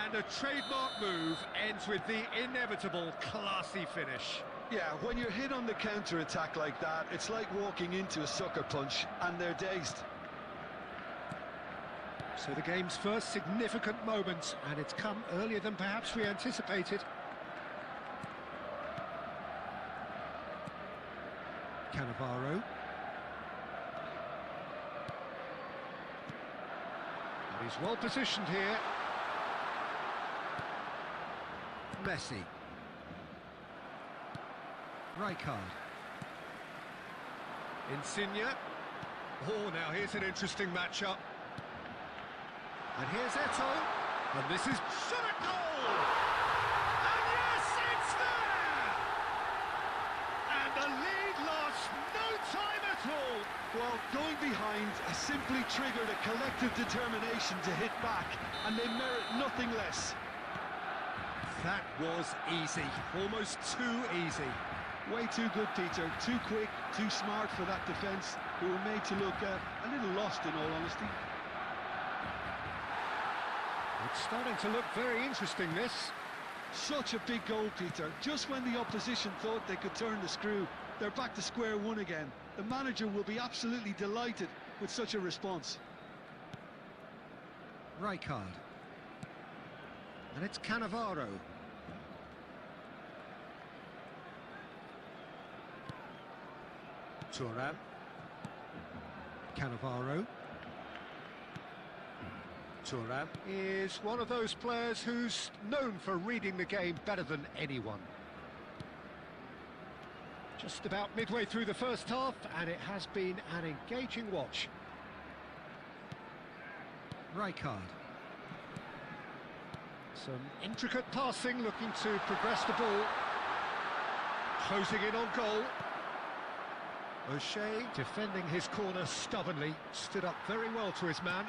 Speaker 2: And a trademark move ends with the inevitable classy finish.
Speaker 3: Yeah, when you're hit on the counter-attack like that, it's like walking into a sucker punch, and they're dazed.
Speaker 2: So the game's first significant moment, and it's come earlier than perhaps we anticipated. Cannavaro. And he's well positioned here. Messi. Rijkaard. Insigne. Oh, now here's an interesting matchup. And here's Eto. And this is shot at goal! And yes, it's there! And the lead lost no time at all.
Speaker 3: Well, going behind has simply triggered a collective determination to hit back, and they merit nothing less.
Speaker 2: That was easy. Almost too easy.
Speaker 3: Way too good, Peter. Too quick, too smart for that defence, who were made to look a little lost, in all honesty.
Speaker 2: It's starting to look very interesting, this.
Speaker 3: Such a big goal, Peter. Just when the opposition thought they could turn the screw, they're back to square one again. The manager will be absolutely delighted with such a response.
Speaker 2: Rijkaard. And it's Cannavaro. Thuram. Cannavaro. Thuram is one of those players who's known for reading the game better than anyone. Just about midway through the first half, and it has been an engaging watch. Rijkaard. Some intricate passing, looking to progress the ball. Closing in on goal. O'Shea defending his corner stubbornly, stood up very well to his man.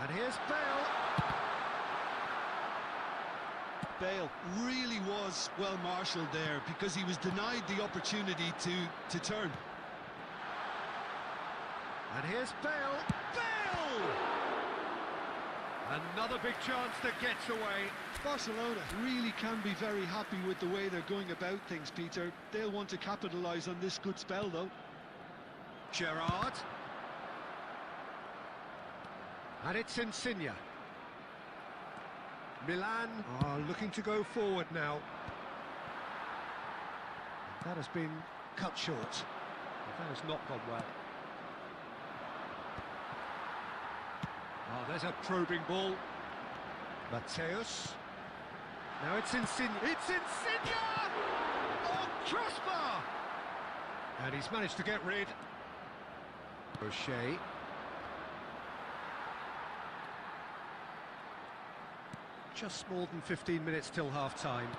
Speaker 2: And here's Bale.
Speaker 3: Bale really was well marshalled there, because he was denied the opportunity to turn.
Speaker 2: And here's Bale. Bale! Another big chance that gets away.
Speaker 3: Barcelona really can be very happy with the way they're going about things, Peter. They'll want to capitalise on this good spell, though.
Speaker 2: Gerrard. And it's Insigne. Milan are looking to go forward now. That has been cut short. That has not gone well. Oh, there's a probing ball. Mateus. Now it's Insigne. It's Insigne! Oh, crossbar! And he's managed to get rid. O'Shea. Just more than 15 minutes till half-time.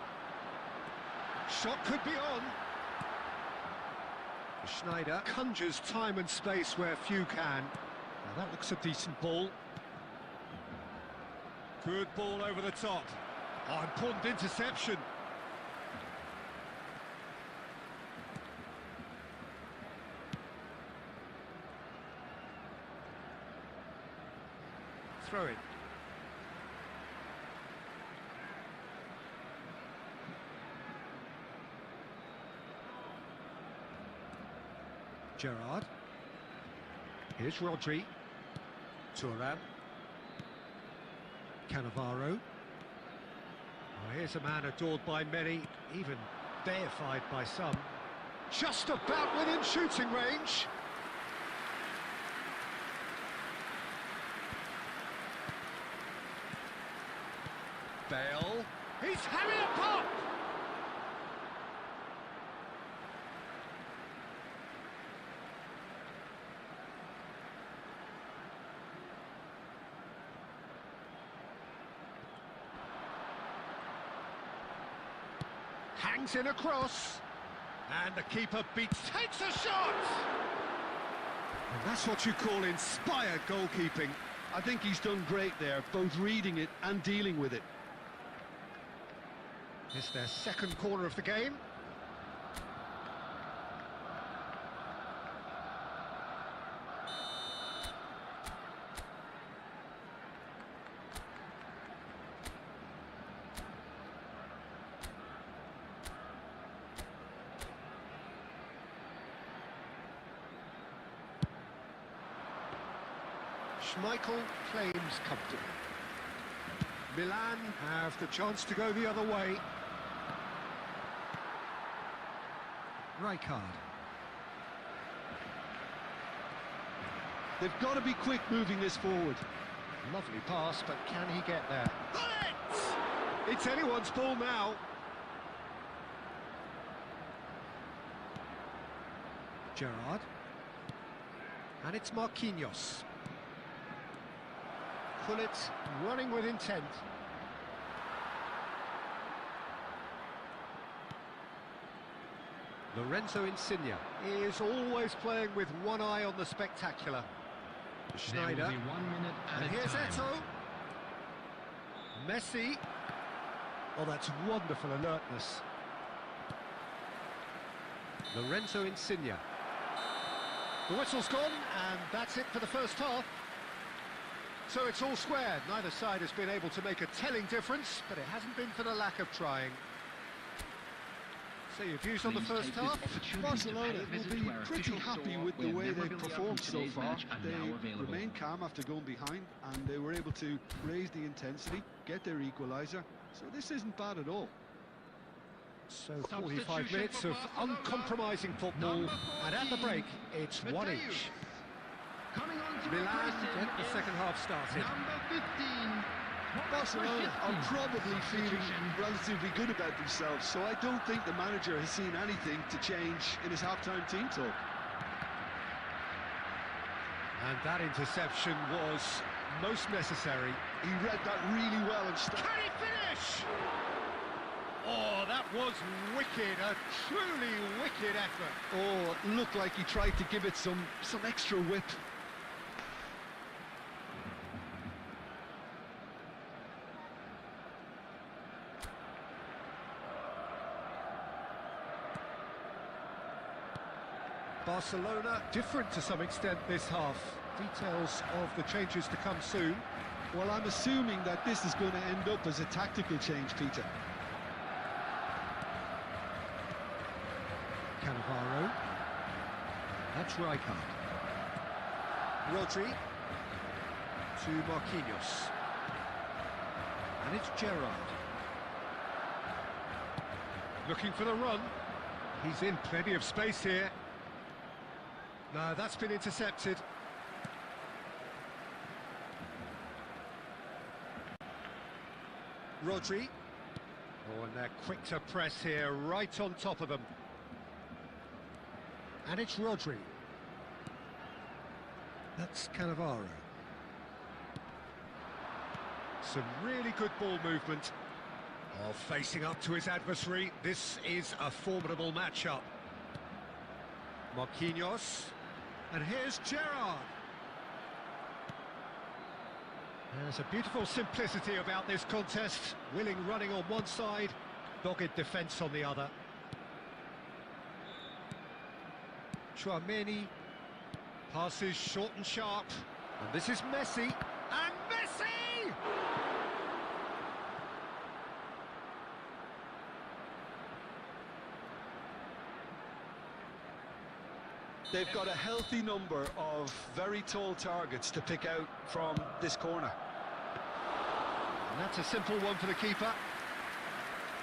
Speaker 2: Shot could be on. Schneider conjures time and space where few can. Now that looks a decent ball. Good ball over the top. Oh, important interception. Throw it. Gerrard. Here's Rodri. Thuram. Cannavaro. Well, here's a man adored by many, even deified by some. Just about within shooting range. Bale. He's having a pop! Hangs in across. And the keeper takes a shot!
Speaker 3: And that's what you call inspired goalkeeping. I think he's done great there, both reading it and dealing with it.
Speaker 2: It's their second corner of the game. Schmeichel claims comfortably. Milan have the chance to go the other way. Rijkaard.
Speaker 3: They've got to be quick moving this forward.
Speaker 2: Lovely pass, but can he get there? Bullet! It's anyone's ball now. Gerrard. And it's Marquinhos. Gullit running with intent. Lorenzo Insigne is always playing with one eye on the spectacular. Schneider. And here's Eto'o. Messi. Oh, that's wonderful alertness. Lorenzo Insigne. The whistle's gone, and that's it for the first half. So it's all square. Neither side has been able to make a telling difference, but it hasn't been for the lack of trying. So your views on the first half?
Speaker 3: Barcelona will be pretty happy with the way they've performed so far. They remained calm after going behind, and they were able to raise the intensity, get their equaliser. So this isn't bad at all.
Speaker 2: So 45 minutes of uncompromising football, and at the break, it's one each. Milan get the second half started.
Speaker 4: Number 15.
Speaker 3: Barcelona are probably feeling relatively good about themselves, so I don't think the manager has seen anything to change in his half-time team talk.
Speaker 2: And that interception was most necessary.
Speaker 3: He read that really well and
Speaker 2: Can he finish? Oh, that was wicked, a truly wicked effort.
Speaker 3: Oh, it looked like he tried to give it some extra whip.
Speaker 2: Barcelona different to some extent this half. Details of the changes to come soon.
Speaker 3: Well, I'm assuming that this is going to end up as a tactical change, Peter.
Speaker 2: Cannavaro. That's Rijkaard. Rodri. To Marquinhos. And it's Gerrard. Looking for the run. He's in plenty of space here. No, that's been intercepted. Rodri. Oh, and they're quick to press here, right on top of them. And it's Rodri. That's Cannavaro. Some really good ball movement. Oh, facing up to his adversary, this is a formidable matchup. Marquinhos. And here's Gerrard. There's a beautiful simplicity about this contest. Willing running on one side, dogged defence on the other. Tchouaméni passes short and sharp. And this is Messi. And Messi!
Speaker 3: They've got a healthy number of very tall targets to pick out from this corner.
Speaker 2: And that's a simple one for the keeper.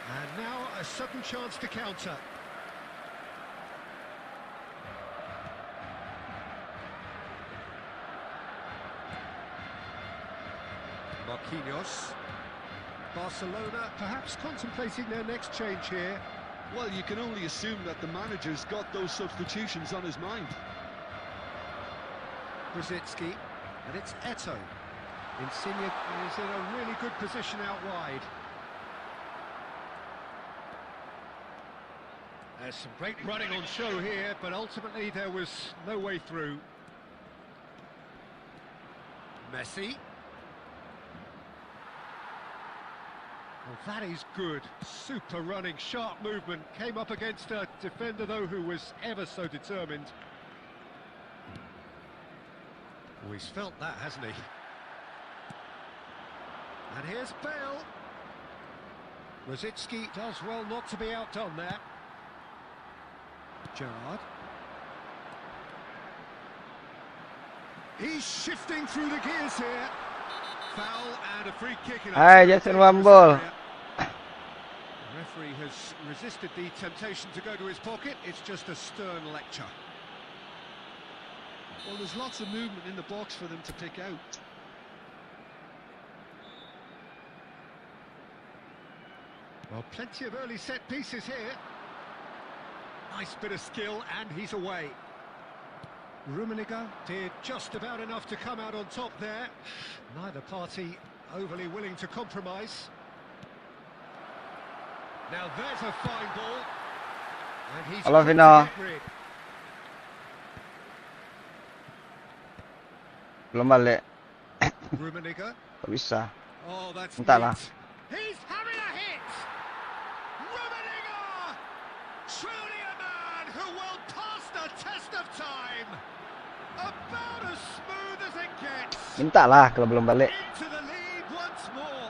Speaker 2: And now a sudden chance to counter. Marquinhos. Barcelona perhaps contemplating their next change here.
Speaker 3: Well, you can only assume that the manager's got those substitutions on his mind.
Speaker 2: Brzezinski, and it's Eto'o. Insigne is in a really good position out wide. There's some great running on show here, but ultimately there was no way through. Messi. Well, that is good. Super running, sharp movement. Came up against a defender, though, who was ever so determined. Oh, he's felt that, hasn't he? And here's Bale. Brzezinski does well not to be outdone there. Gerrard. He's shifting through the gears here. Foul and a free kick.
Speaker 1: Hai, Jason Wambol.
Speaker 2: The referee has resisted the temptation to go to his pocket. It's just a stern lecture.
Speaker 3: Well, there's lots of movement in the box for them to pick out.
Speaker 2: Well, plenty of early set pieces here. Nice bit of skill, and he's away. Rummenigge did just about enough to come out on top there. Neither party overly willing to compromise. Now there's a fine ball. And he's
Speaker 1: Halo, Vino. Belum balik.
Speaker 2: Rummenigge.
Speaker 1: Kok bisa?
Speaker 2: Oh, that's
Speaker 1: Entahlah.
Speaker 2: neat. He's having a hit. Rummenigge! Truly a man who will pass the test of time. About as smooth as it gets.
Speaker 1: Minta lah kalau belum balik.
Speaker 2: Into the lead once more.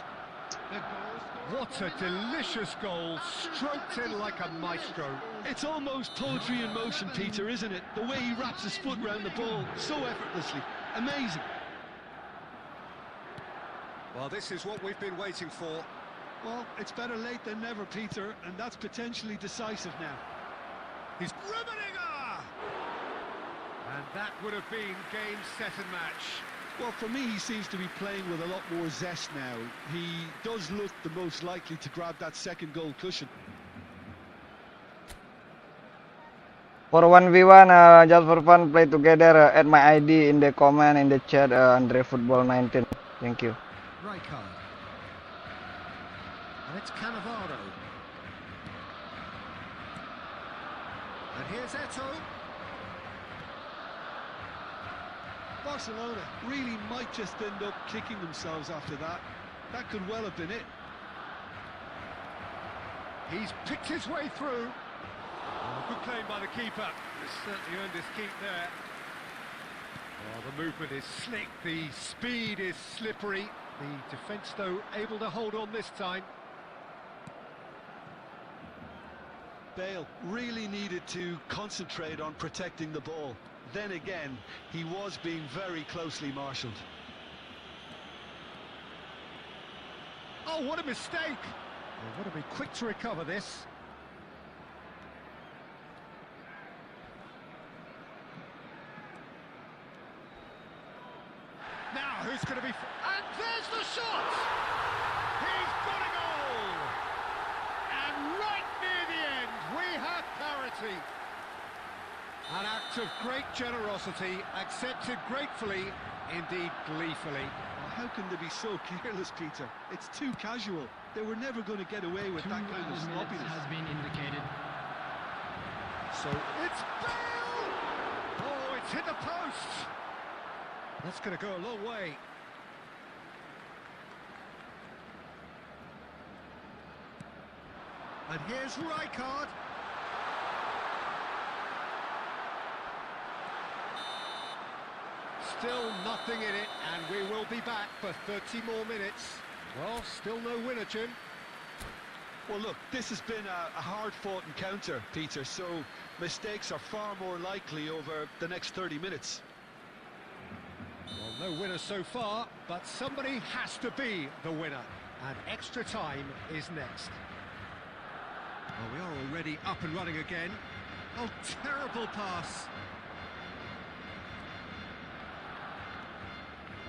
Speaker 2: What a delicious goal, stroked in like a maestro.
Speaker 3: It's almost poetry in motion, Peter, isn't it? The way he wraps his foot round the ball so effortlessly. Amazing.
Speaker 2: Well, this is what we've been waiting for.
Speaker 3: Well, it's better late than never, Peter, and that's potentially decisive now.
Speaker 2: He's Rummenigge! And that would have been game, set and match.
Speaker 3: Well, for me, he seems to be playing with a lot more zest now. He does look the most likely to grab that second goal cushion.
Speaker 1: For 1v1, just for fun, play together. Add my ID in the comment, in the chat, eFootball 19. Thank you.
Speaker 2: Rijkaard. And it's Cannavaro. And here's Eto'o.
Speaker 3: Barcelona really might just end up kicking themselves after that. That could well have been it.
Speaker 2: He's picked his way through. Oh, good claim by the keeper. He's certainly earned his keep there. Oh, the movement is slick, the speed is slippery. The defence, though, able to hold on this time.
Speaker 3: Bale really needed to concentrate on protecting the ball. Then again, he was being very closely marshalled.
Speaker 2: Oh, what a mistake! Well, want to be quick to recover this. Now, who's going to be... And there's the shot! He's got a goal! And right near the end, we have parity. An act of great generosity, accepted gratefully, indeed gleefully.
Speaker 3: Well, how can they be so careless, Peter? It's too casual. They were never going to get away with that kind of sloppiness.
Speaker 4: Has been indicated.
Speaker 2: So it's Bale! Oh, it's hit the post! That's going to go a long way. And here's Rijkaard. Still nothing in it, and we will be back for 30 more minutes. Well, still no winner, Jim.
Speaker 3: Well, look, this has been a hard-fought encounter, Peter, so mistakes are far more likely over the next 30 minutes.
Speaker 2: Well, no winner so far, but somebody has to be the winner. And extra time is next. Well, we are already up and running again. Oh, terrible pass.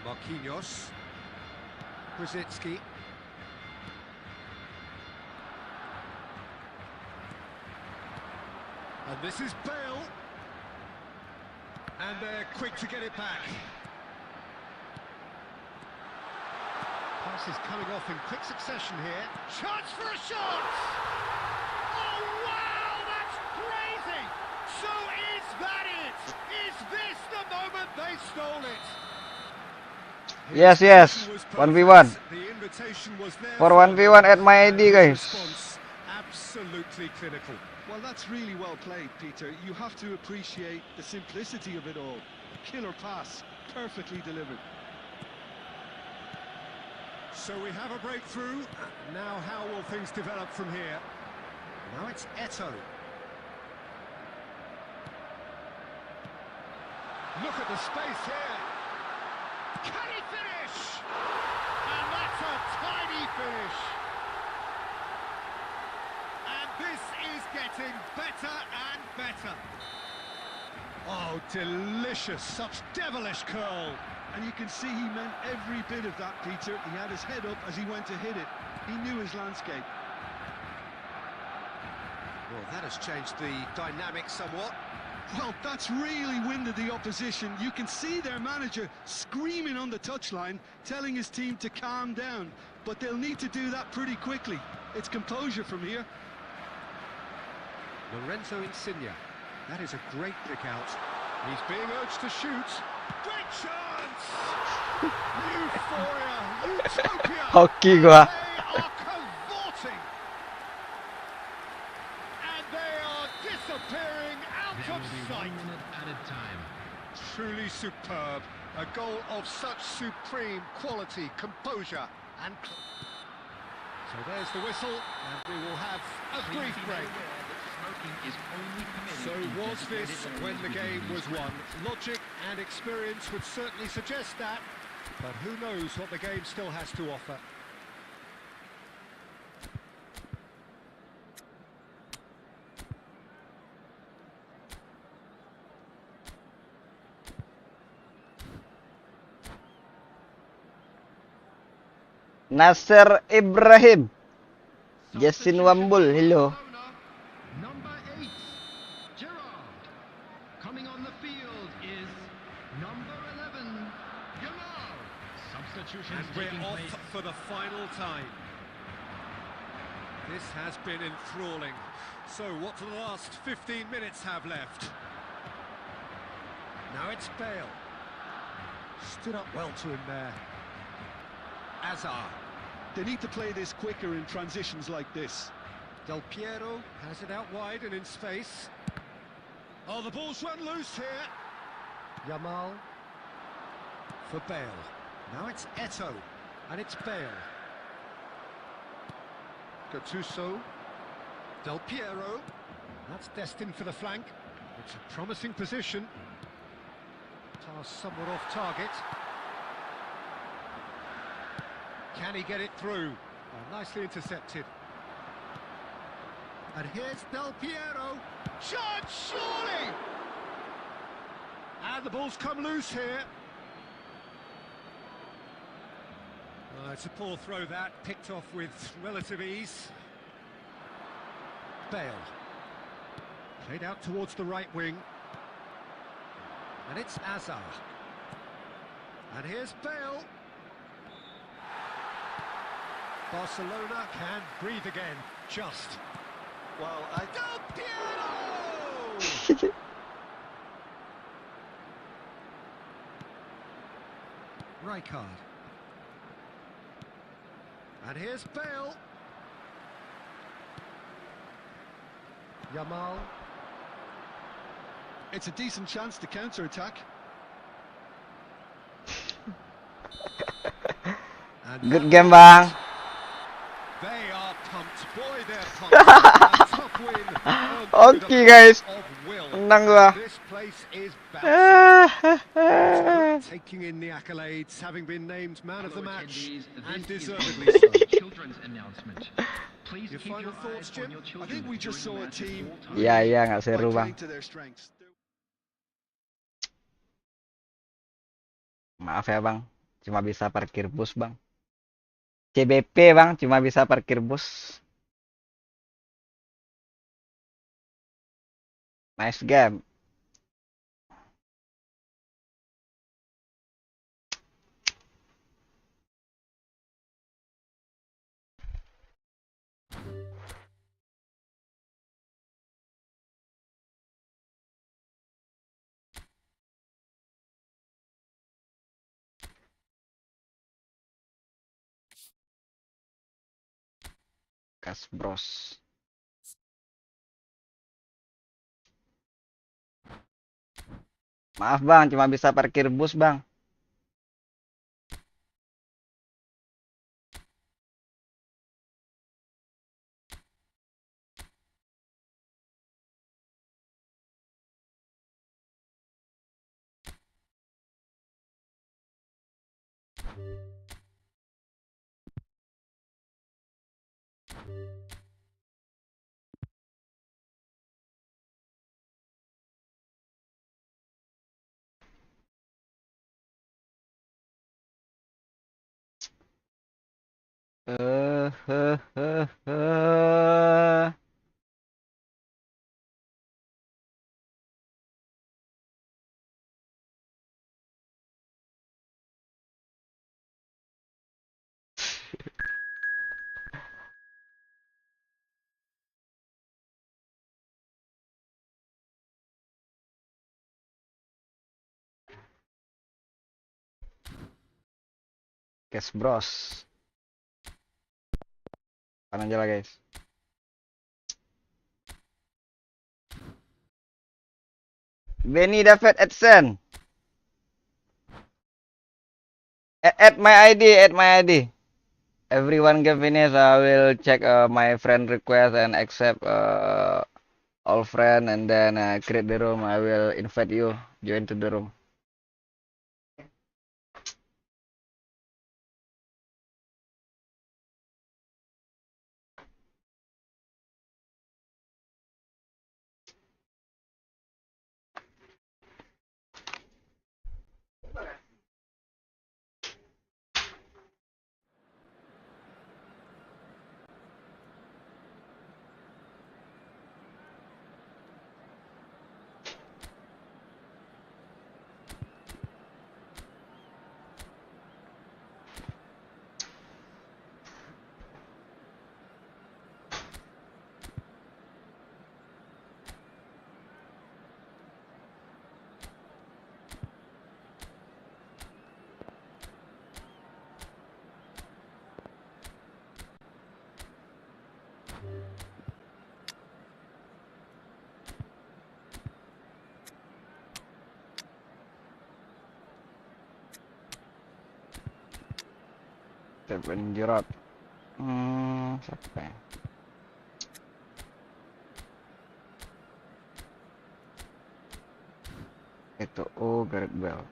Speaker 2: Marquinhos. Brzezinski. And this is Bale. And they're quick to get it back. Pass is coming off in quick succession here. Chance for a shot! Oh, wow, that's crazy! So is that it? Is this the moment they stole it?
Speaker 1: Yes, yes. 1v1.
Speaker 2: The invitation was there
Speaker 1: For 1v1 at my ID, guys.
Speaker 2: response, absolutely clinical.
Speaker 3: Well, that's really well played, Peter. You have to appreciate the simplicity of it all. Killer pass, perfectly delivered.
Speaker 2: So we have a breakthrough. Now how will things develop from here? Now it's Eto'o. Look at the space here. Can he finish? And that's a tiny finish. And this is getting better and better. Oh, delicious. Such devilish curl.
Speaker 3: And you can see he meant every bit of that, Peter. He had his head up as he went to hit it. He knew his landscape.
Speaker 2: Well, that has changed the dynamic somewhat.
Speaker 3: Well, that's really winded the opposition. You can see their manager screaming on the touchline, telling his team to calm down. But they'll need to do that pretty quickly. It's composure from here.
Speaker 2: Lorenzo Insigne. That is a great pick out. He's being urged to shoot. Great chance! Euphoria! Utopia!
Speaker 1: Hoki
Speaker 2: They
Speaker 1: gua.
Speaker 2: are cavorting! And they are disappearing out
Speaker 4: This
Speaker 2: of
Speaker 4: will be 1
Speaker 2: sight.
Speaker 4: minute at a time.
Speaker 2: Truly superb. A goal of such supreme quality, composure and... So there's the whistle, and we will have a brief break. So was this when the game was won? Logic and experience would certainly suggest that, but who knows what the game still has to offer.
Speaker 1: Nasser Ibrahim. Justin Wambul, hello.
Speaker 4: Number 8, Gerard. Coming on the field is number 11, Yamal. Substitutions
Speaker 2: And we're
Speaker 4: taking
Speaker 2: off
Speaker 4: place.
Speaker 2: for the final time. This has been enthralling. So what do the last 15 minutes have left? Now it's Bale. Stood up well to him there. Azar.
Speaker 3: They need to play this quicker in transitions like this.
Speaker 2: Del Piero has it out wide and in space. Oh, the ball's run loose here. Yamal for Bale. Now it's Eto'o, and it's Bale. Gattuso. Del Piero. That's destined for the flank. It's a promising position. Pass somewhat off target. Can he get it through? Oh, nicely intercepted. And here's Del Piero. Shot, surely! And the ball's come loose here. It's a poor throw that, picked off with relative ease. Bale. Played out towards the right wing. And it's Azar. And here's Bale. Barcelona can breathe again, just. Well, Del Piero! Rijkaard. And here's Bale. Yamal.
Speaker 3: It's a decent chance to counter-attack.
Speaker 2: And
Speaker 1: Good game, bang.
Speaker 2: they are pumped. Boy, they're pumped. A tough win.
Speaker 1: Okay, guys.
Speaker 2: Of will.
Speaker 1: Menang gua.
Speaker 2: This place is bouncing. Taking in the accolades, having been named man of the
Speaker 4: Fellow
Speaker 2: match,
Speaker 4: attendees,
Speaker 2: and
Speaker 4: this is
Speaker 2: deservedly so.
Speaker 4: children's announcement. Please
Speaker 3: Your
Speaker 4: keep
Speaker 3: final
Speaker 4: your
Speaker 3: thoughts,
Speaker 4: eyes on
Speaker 3: Jim?
Speaker 4: your
Speaker 3: I
Speaker 4: children
Speaker 3: think we just
Speaker 4: during
Speaker 3: saw
Speaker 4: the
Speaker 3: a
Speaker 4: match at
Speaker 3: team
Speaker 4: all times.
Speaker 1: Iya,
Speaker 3: really
Speaker 1: nggak seru,
Speaker 3: by
Speaker 1: Bang.
Speaker 3: playing to their strengths.
Speaker 1: Maaf ya, Bang. Cuma bisa parkir bus, Bang. CBP, Bang, cuma bisa parkir bus. Nice game. Kas bros. Maaf, Bang, cuma bisa parkir bus, Bang. Eh, eh, eh, eh. Kes bros. Kanan aja lah, guys. Benny David Edson. Add my ID, add my ID. Everyone get finish, I will check my friend request and accept all friend, and then create the room. I will invite you join to the room. Steven Gerrard. Siapa ya? Itu Gareth Bale.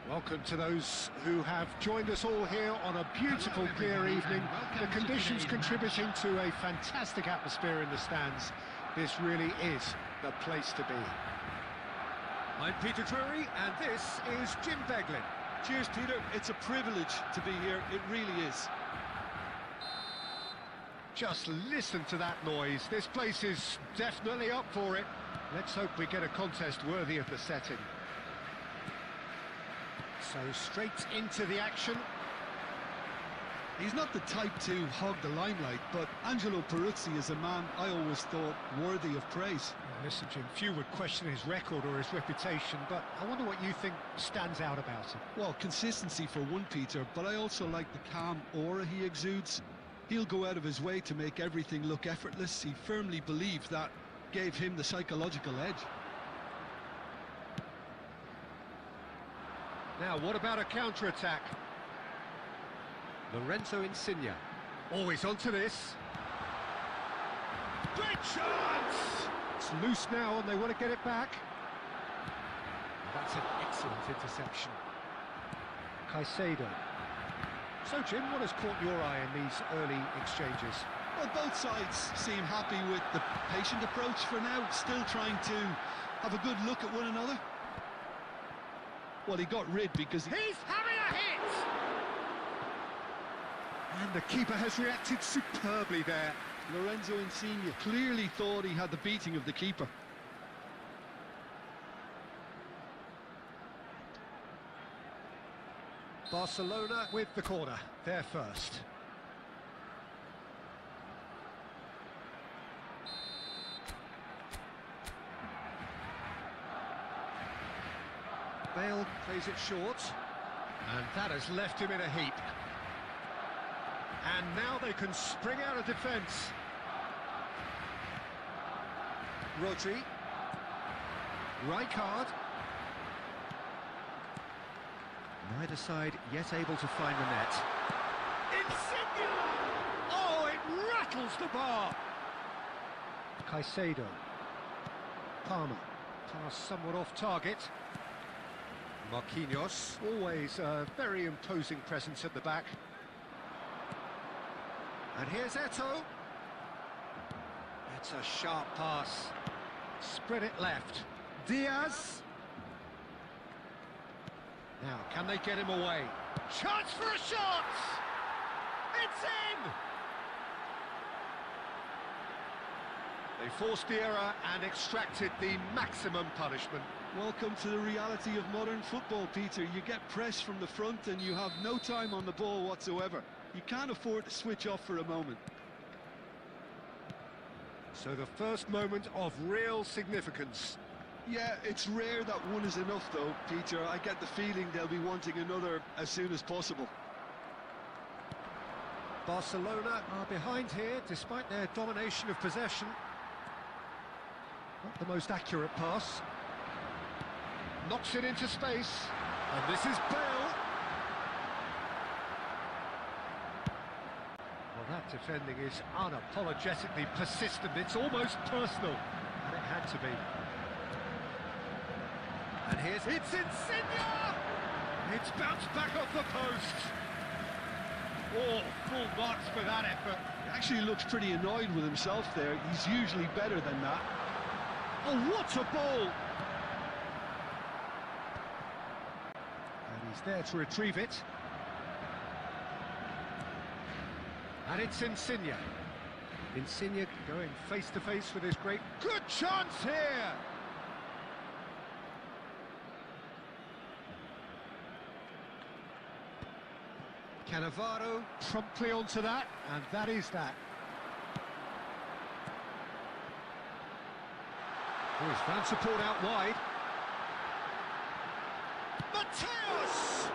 Speaker 2: Welcome to those who have joined us all here on a beautiful, clear evening. The conditions contributing to a fantastic atmosphere in the stands. This really is the place to be.
Speaker 5: I'm Peter Drury, and this is Jim Beglin. Cheers, Peter. It's a privilege to be here. It really is.
Speaker 2: Just listen to that noise. This place is definitely up for it. Let's hope we get a contest worthy of the setting. So straight into the action.
Speaker 3: He's not the type to hog the limelight, but Angelo Peruzzi is a man I always thought worthy of praise.
Speaker 2: Listen, Jim, few would question his record or his reputation, but I wonder what you think stands out about him.
Speaker 3: Well, consistency for one, Peter, but I also like the calm aura he exudes. He'll go out of his way to make everything look effortless. He firmly believed that gave him the psychological edge.
Speaker 2: Now, what about a counter-attack? Lorenzo Insigne. Always onto this. Great chance! It's loose now and they want to get it back. That's an excellent interception. Caicedo. So, Jim, what has caught your eye in these early exchanges?
Speaker 3: Well, both sides seem happy with the patient approach for now, still trying to have a good look at one another. Well, he got rid because
Speaker 2: He's having a hit! And the keeper has reacted superbly there.
Speaker 3: Lorenzo Insigne clearly thought he had the beating of the keeper.
Speaker 2: Barcelona with the corner, they're first. Bale plays it short, and that has left him in a heap. And now they can spring out of defence. Rodri. Rijkaard. Neither side yet able to find the net. Insigne! Oh, it rattles the bar! Caicedo. Palmer. Pass somewhat off target. Marquinhos. Always a very imposing presence at the back. And here's Eto'o. It's a sharp pass. Spread it left. Diaz. Now, can they get him away? Chance for a shot! It's in! They forced the error and extracted the maximum punishment.
Speaker 3: Welcome to the reality of modern football, Peter. You get pressed from the front and you have no time on the ball whatsoever. You can't afford to switch off for a moment.
Speaker 2: So the first moment of real significance.
Speaker 3: Yeah, it's rare that one is enough though, Peter. I get the feeling they'll be wanting another as soon as possible.
Speaker 2: Barcelona are behind here despite their domination of possession. Not the most accurate pass. Knocks it into space. And this is Bale. Well, that defending is unapologetically persistent. It's almost personal. And it had to be. And here's... It's Insigne! It's bounced back off the post. Oh, full marks for that effort.
Speaker 3: He actually looks pretty annoyed with himself there. He's usually better than that.
Speaker 2: Oh, what a ball! And he's there to retrieve it. And it's Insigne. Insigne going face to face with his great... Good chance here! Cannavaro promptly onto that, and that is that. There's fan support out wide. Mateus!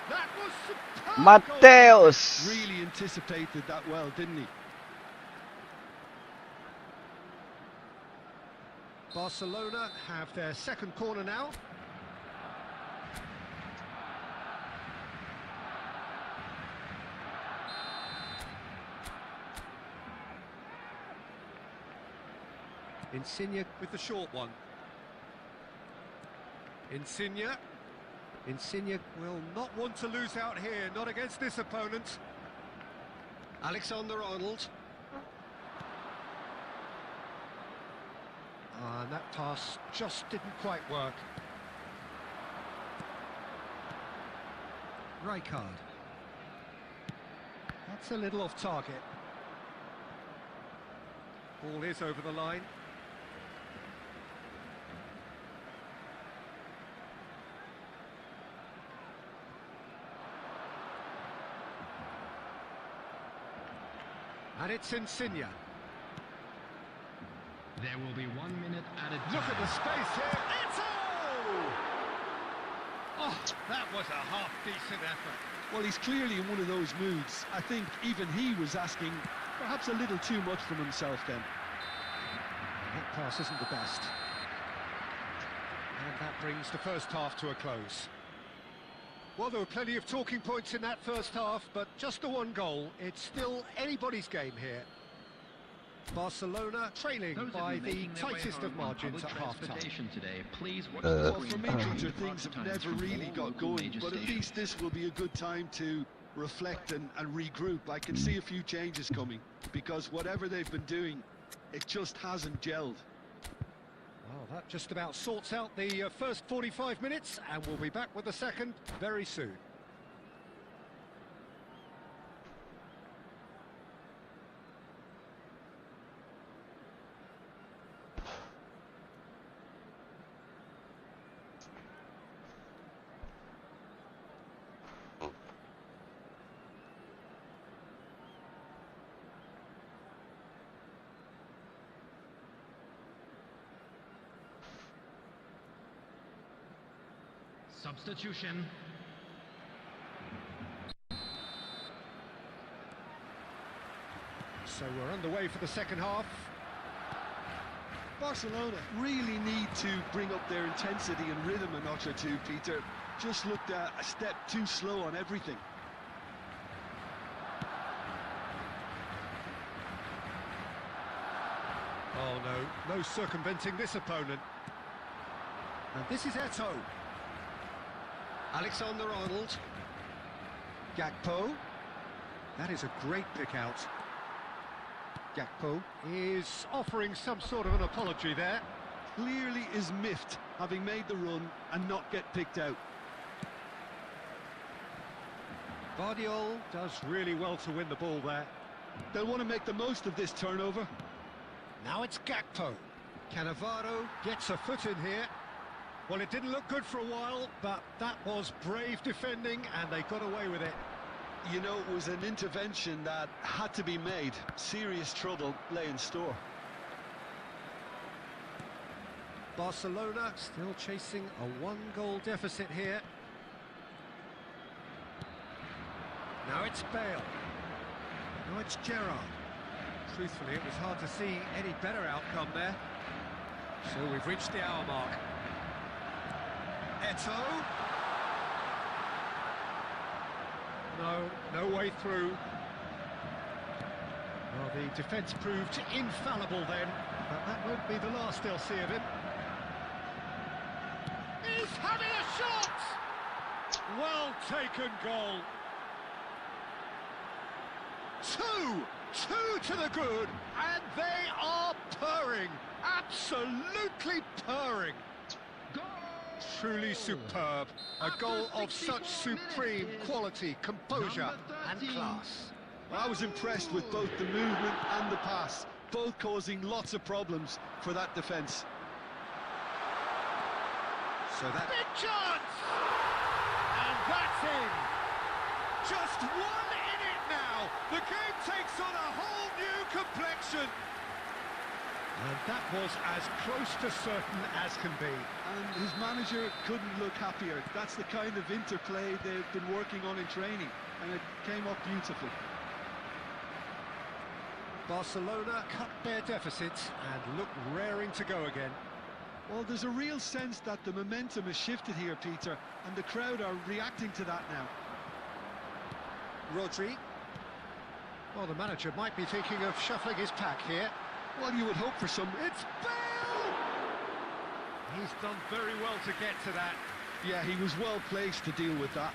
Speaker 2: That was superb!
Speaker 1: Mateus!
Speaker 3: Really anticipated that well, didn't he?
Speaker 2: Barcelona have their second corner now. Insigne with the short one. Insigne. Insigne will not want to lose out here, not against this opponent. Alexander-Arnold. And that pass just didn't quite work. Rijkaard. That's a little off target. Ball is over the line. And it's Insigne.
Speaker 4: There will be 1 minute added time.
Speaker 2: Look at the space here. Eto'o! Oh, that was a half-decent effort.
Speaker 3: Well, he's clearly in one of those moods. I think even he was asking perhaps a little too much from himself then.
Speaker 2: That pass isn't the best. And that brings the first half to a close. Well, there were plenty of talking points in that first half, but just the one goal. It's still anybody's game here. Barcelona trailing
Speaker 4: Those of
Speaker 2: by
Speaker 4: you
Speaker 2: the
Speaker 4: making their way
Speaker 2: tightest
Speaker 4: home
Speaker 2: of
Speaker 4: on
Speaker 2: margins at
Speaker 4: public
Speaker 2: half-time.
Speaker 4: transportation today, please watch
Speaker 3: Well, for me, Peter, things have
Speaker 4: times
Speaker 3: never
Speaker 4: from
Speaker 3: really
Speaker 4: all
Speaker 3: got
Speaker 4: local
Speaker 3: going,
Speaker 4: major
Speaker 3: but at
Speaker 4: stations.
Speaker 3: least this will be a good time to reflect and regroup. I can see a few changes coming, because whatever they've been doing, it just hasn't gelled.
Speaker 2: Well, that just about sorts out the first 45 minutes, and we'll be back with the second very soon.
Speaker 4: Substitution.
Speaker 2: So we're underway for the second half.
Speaker 3: Barcelona really need to bring up their intensity and rhythm a notch or two, Peter. Just looked a step too slow on everything.
Speaker 2: Oh no, no circumventing this opponent. And this is Eto'o. Alexander-Arnold. Gakpo. That is a great pick out. Gakpo is offering some sort of an apology there.
Speaker 3: Clearly is miffed, having made the run and not get picked out.
Speaker 2: Guardiola does really well to win the ball there.
Speaker 3: They'll want to make the most of this turnover.
Speaker 2: Now it's Gakpo. Cannavaro gets a foot in here. Well, it didn't look good for a while, but that was brave defending, and they got away with it.
Speaker 3: You know, it was an intervention that had to be made. Serious trouble lay in store.
Speaker 2: Barcelona still chasing a one-goal deficit here. Now it's Bale. Now it's Gerrard. Truthfully, it was hard to see any better outcome there. So we've reached the hour mark. Eto'o. No way through. Well, the defence proved infallible then, but that won't be the last they'll see of him. He's having a shot! Well taken goal. Two to the good, and they are purring, absolutely purring. Truly superb, a goal of such supreme quality, composure and class.
Speaker 3: I was impressed with both the movement and the pass, both causing lots of problems for that defence.
Speaker 2: So that big chance, and that's in. Just one in it now. The game takes on a whole new complexion. And that was as close to certain as can be.
Speaker 3: And his manager couldn't look happier. That's the kind of interplay they've been working on in training, and it came up beautifully.
Speaker 2: Barcelona cut their deficits and look raring to go again.
Speaker 3: Well, there's a real sense that the momentum has shifted here, Peter, and the crowd are reacting to that now.
Speaker 2: Rodri. Well, the manager might be thinking of shuffling his pack here.
Speaker 3: Well, you would hope for some...
Speaker 2: It's Bale! He's done very well to get to that.
Speaker 3: Yeah, he was well placed to deal with that.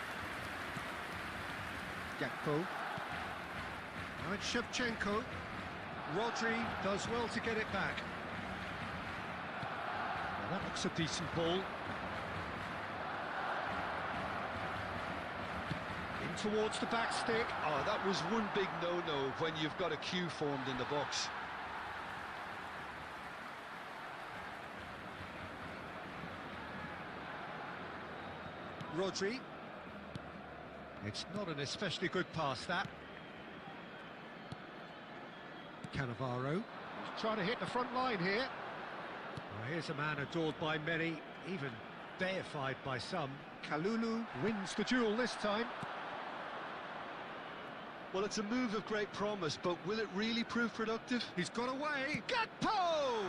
Speaker 2: Gakpo. Now it's Shevchenko. Rodri does well to get it back. Well, that looks a decent ball. In towards the back stick.
Speaker 3: Oh, that was one big no-no when you've got a queue formed in the box.
Speaker 2: Rodri. It's not an especially good pass, that. Cannavaro. He's trying to hit the front line here. Well, here's a man adored by many, even deified by some. Kalulu wins the duel this time.
Speaker 3: Well, it's a move of great promise, but will it really prove productive?
Speaker 2: He's got away. Gakpo!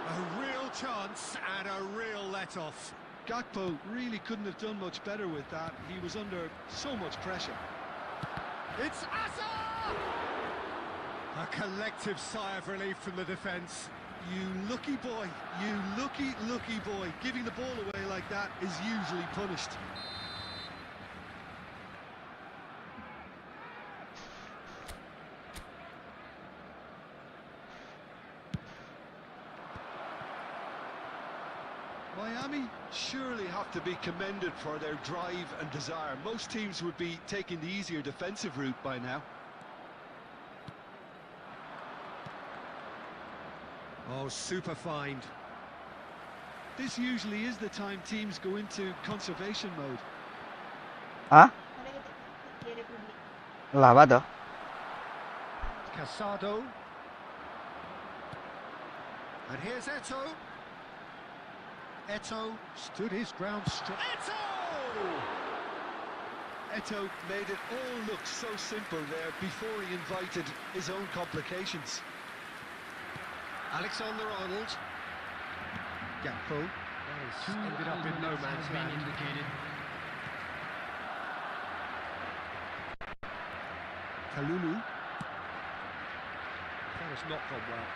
Speaker 2: A real chance and a real let-off.
Speaker 5: Gakpo really couldn't have done much better with that. He was under so much pressure.
Speaker 2: It's Asa! A collective sigh of relief from the defence.
Speaker 5: You lucky boy, you lucky boy. Giving the ball away like that is usually punished. Miami surely have to be commended for their drive and desire. Most teams would be taking the easier defensive route by now.
Speaker 2: Oh, super find.
Speaker 5: This usually is the time teams go into conservation mode.
Speaker 1: Hah? Lah apa tuh?
Speaker 2: Casado. And here's Eto. Eto stood his ground strong.
Speaker 5: Eto made it all look so simple there before he invited his own complications.
Speaker 2: Alexander-Arnold. Gakpo. Ended up in no man's land.
Speaker 4: Indicated.
Speaker 2: Kalulu. That has not gone well.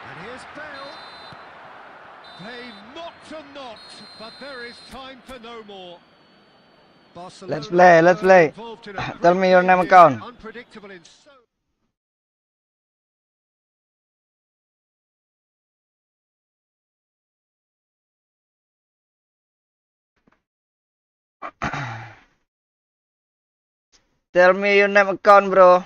Speaker 2: And here's Bale. They knocked and knocked, but there is time for no more. Barcelona
Speaker 1: Let's play, let's play.
Speaker 2: involved in a
Speaker 1: Tell me your name account.
Speaker 2: unpredictable in so
Speaker 1: Tell me your name account, bro.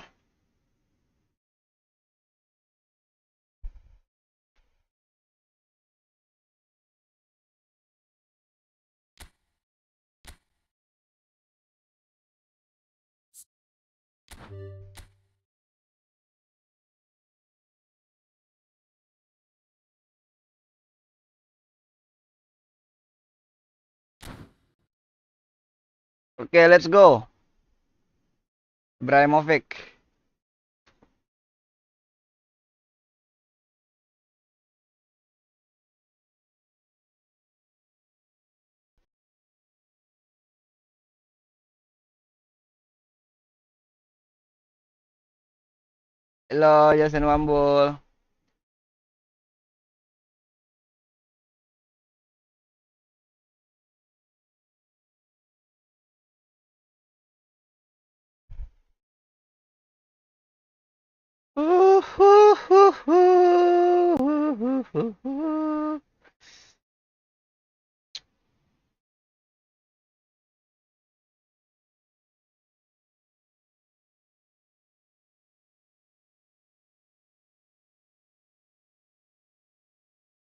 Speaker 1: Okay, let's go. Ibrahimovic. Hello, Jason Wambul.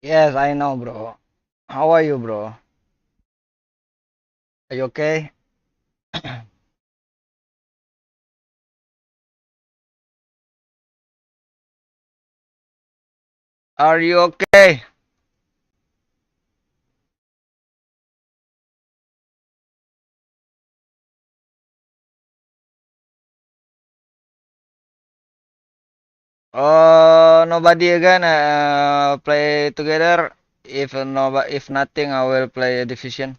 Speaker 1: Yes, I know, bro. How are you, bro? Are you okay? Are you okay? Oh, nobody again play together. If no, if nothing, I will play a division.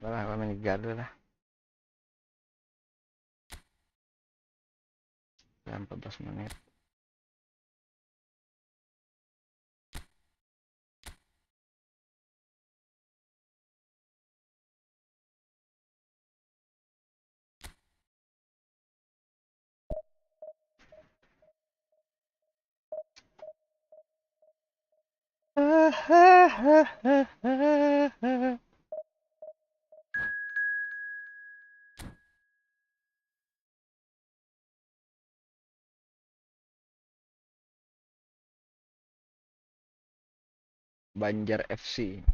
Speaker 1: Lah, kami negara lah. 14 menit. Banjar FC.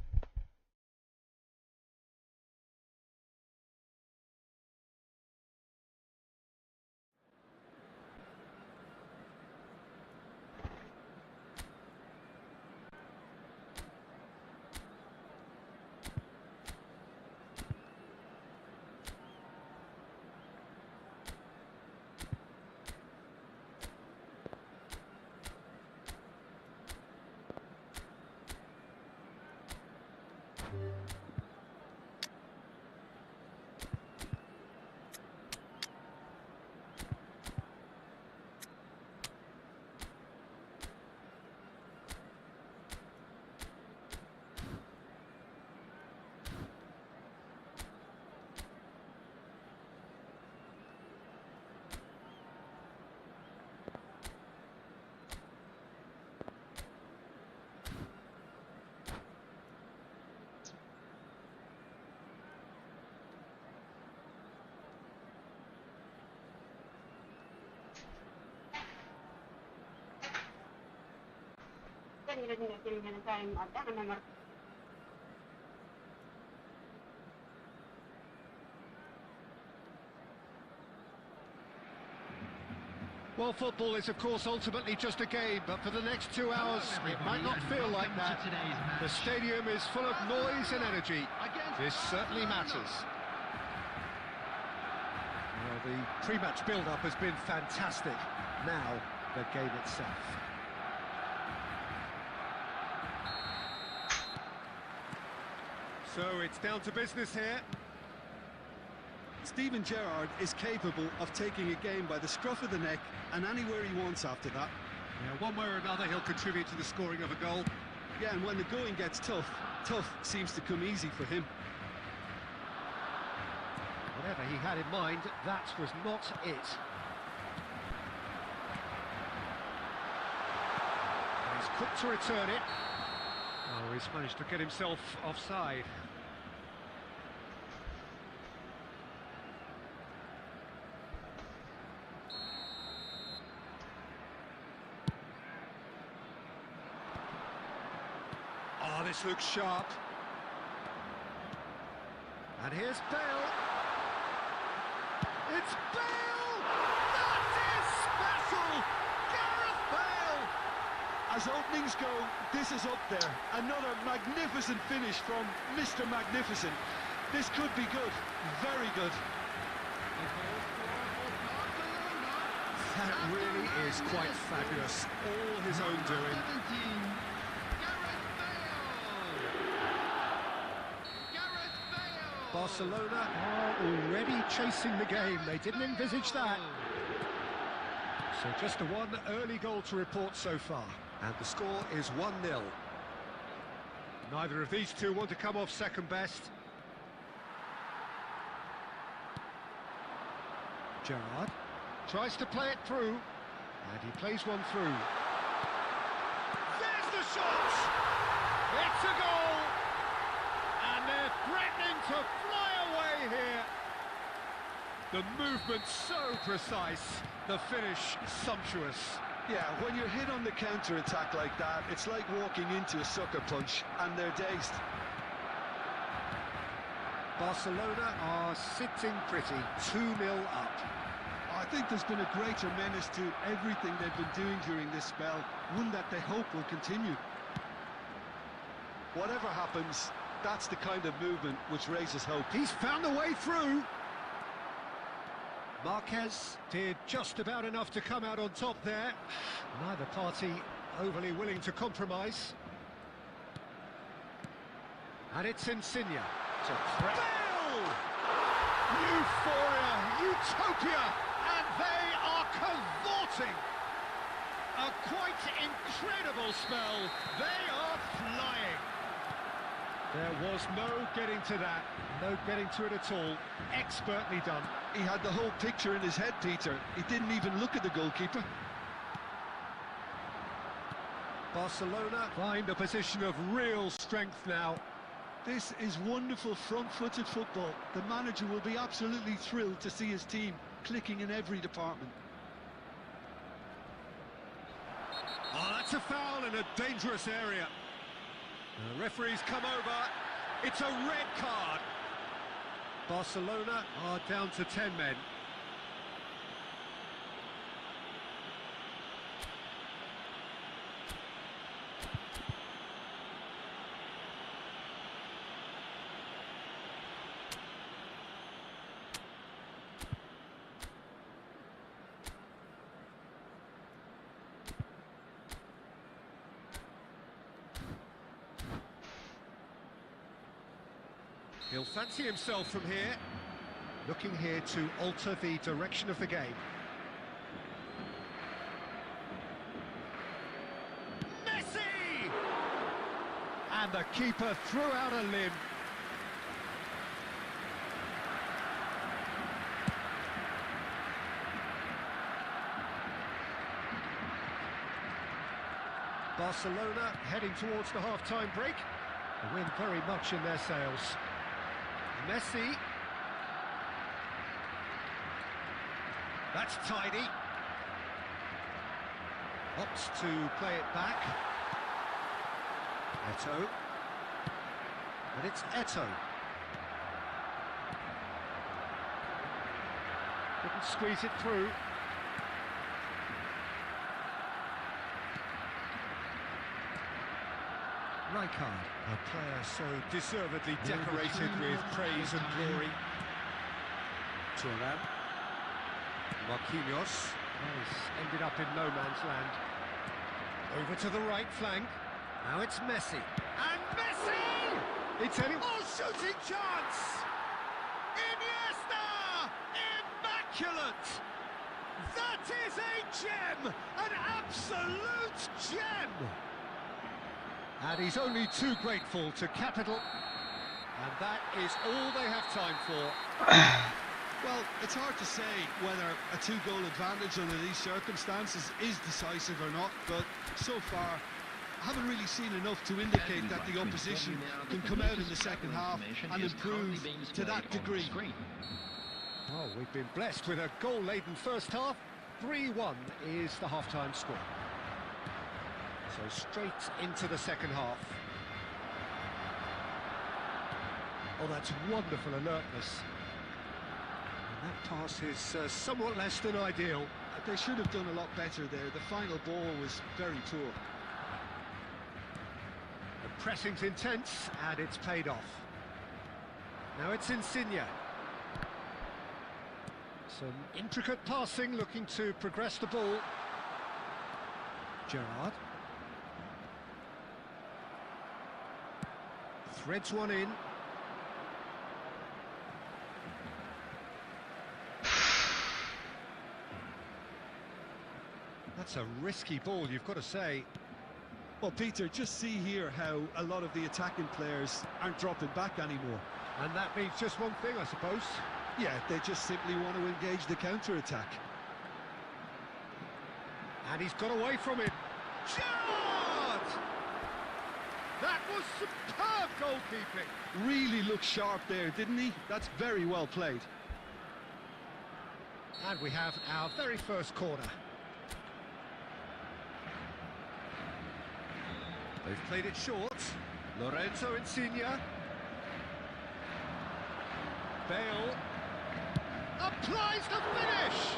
Speaker 2: Well, football is, of course, ultimately just a game, but for the next 2 hours, it might not feel like that. The stadium is full of noise and energy. This certainly matters. Well, the pre-match build-up has been fantastic. Now, the game itself. So it's down to business here.
Speaker 5: Steven Gerrard is capable of taking a game by the scruff of the neck and anywhere he wants after that.
Speaker 2: Yeah, one way or another, he'll contribute to the scoring of a goal.
Speaker 5: Yeah, and when the going gets tough, tough seems to come easy for him.
Speaker 2: Whatever he had in mind, that was not it. And he's quick to return it. Oh, he's managed to get himself offside. Oh, this looks sharp. And here's Bale. It's Bale! That is special! Gareth Bale!
Speaker 5: As openings go, this is up there. Another magnificent finish from Mr. Magnificent. This could be good, very good.
Speaker 2: That really is quite fabulous. All his own doing. Barcelona are already chasing the game. They didn't envisage that. So just a one early goal to report so far. And the score is 1-0. Neither of these two want to come off second best. Gerrard tries to play it through. And he plays one through. There's the shot! It's a goal! And they're threatening to fly away here. The movement so precise, the finish sumptuous.
Speaker 5: Yeah, when you're hit on the counter-attack like that, it's like walking into a sucker punch, and they're dazed.
Speaker 2: Barcelona are sitting pretty, 2-0 up.
Speaker 5: I think there's been a greater menace to everything they've been doing during this spell, one that they hope will continue. Whatever happens, that's the kind of movement which raises hope.
Speaker 2: He's found a way through. Marquez did just about enough to come out on top there. Neither party overly willing to compromise. And it's Insigne to threat. Bale! Euphoria, utopia, and they are cavorting. A quite incredible spell. They are flying. There was no getting to that, no getting to it at all. Expertly done.
Speaker 5: He had the whole picture in his head, Peter. He didn't even look at the goalkeeper.
Speaker 2: Barcelona find a position of real strength now.
Speaker 5: This is wonderful front-footed football. The manager will be absolutely thrilled to see his team clicking in every department.
Speaker 2: Oh, that's a foul in a dangerous area. The referee's come over. It's a red card. Barcelona are down to 10 men. He'll fancy himself from here. Looking here to alter the direction of the game. Messi! And the keeper threw out a limb. Barcelona heading towards the half-time break. The wind very much in their sails. Messi. That's tidy. Opts to play it back. Eto. And it's Eto. Couldn't squeeze it through. Rijkaard, a player so deservedly decorated with praise and glory. Thuram. Marquinhos has ended up in no man's land. Over to the right flank. Now it's Messi. And Messi! It's any...
Speaker 3: Oh, shooting chance! Iniesta! Immaculate! That is a gem! An absolute gem!
Speaker 2: And he's only too grateful to capital. And that is all they have time for.
Speaker 3: Well, it's hard to say whether a two-goal advantage under these circumstances is decisive or not, but so far, I haven't really seen enough to indicate that the opposition can come out in the second half and improve to that degree.
Speaker 2: Oh, we've been blessed with a goal-laden first half. 3-1 is the half-time score. So straight into the second half. Oh, that's wonderful alertness. And that pass is somewhat less than ideal.
Speaker 3: They should have done a lot better there. The final ball was very poor.
Speaker 2: The pressing's intense, and it's paid off. Now it's Insigne. Some intricate passing, looking to progress the ball. Gerrard. Threads one in. That's a risky ball, you've got to say.
Speaker 3: Well, Peter, just see here how a lot of the attacking players aren't dropping back anymore.
Speaker 2: And that means just one thing, I suppose.
Speaker 3: Yeah, they just simply want to engage the counter-attack.
Speaker 2: And he's got away from it.
Speaker 3: Gerrard!
Speaker 2: That was superb goalkeeping.
Speaker 3: Really looked sharp there, didn't he? That's very well played.
Speaker 2: And we have our very first corner. They've played it short. Lorenzo Insigne. Bale applies the finish!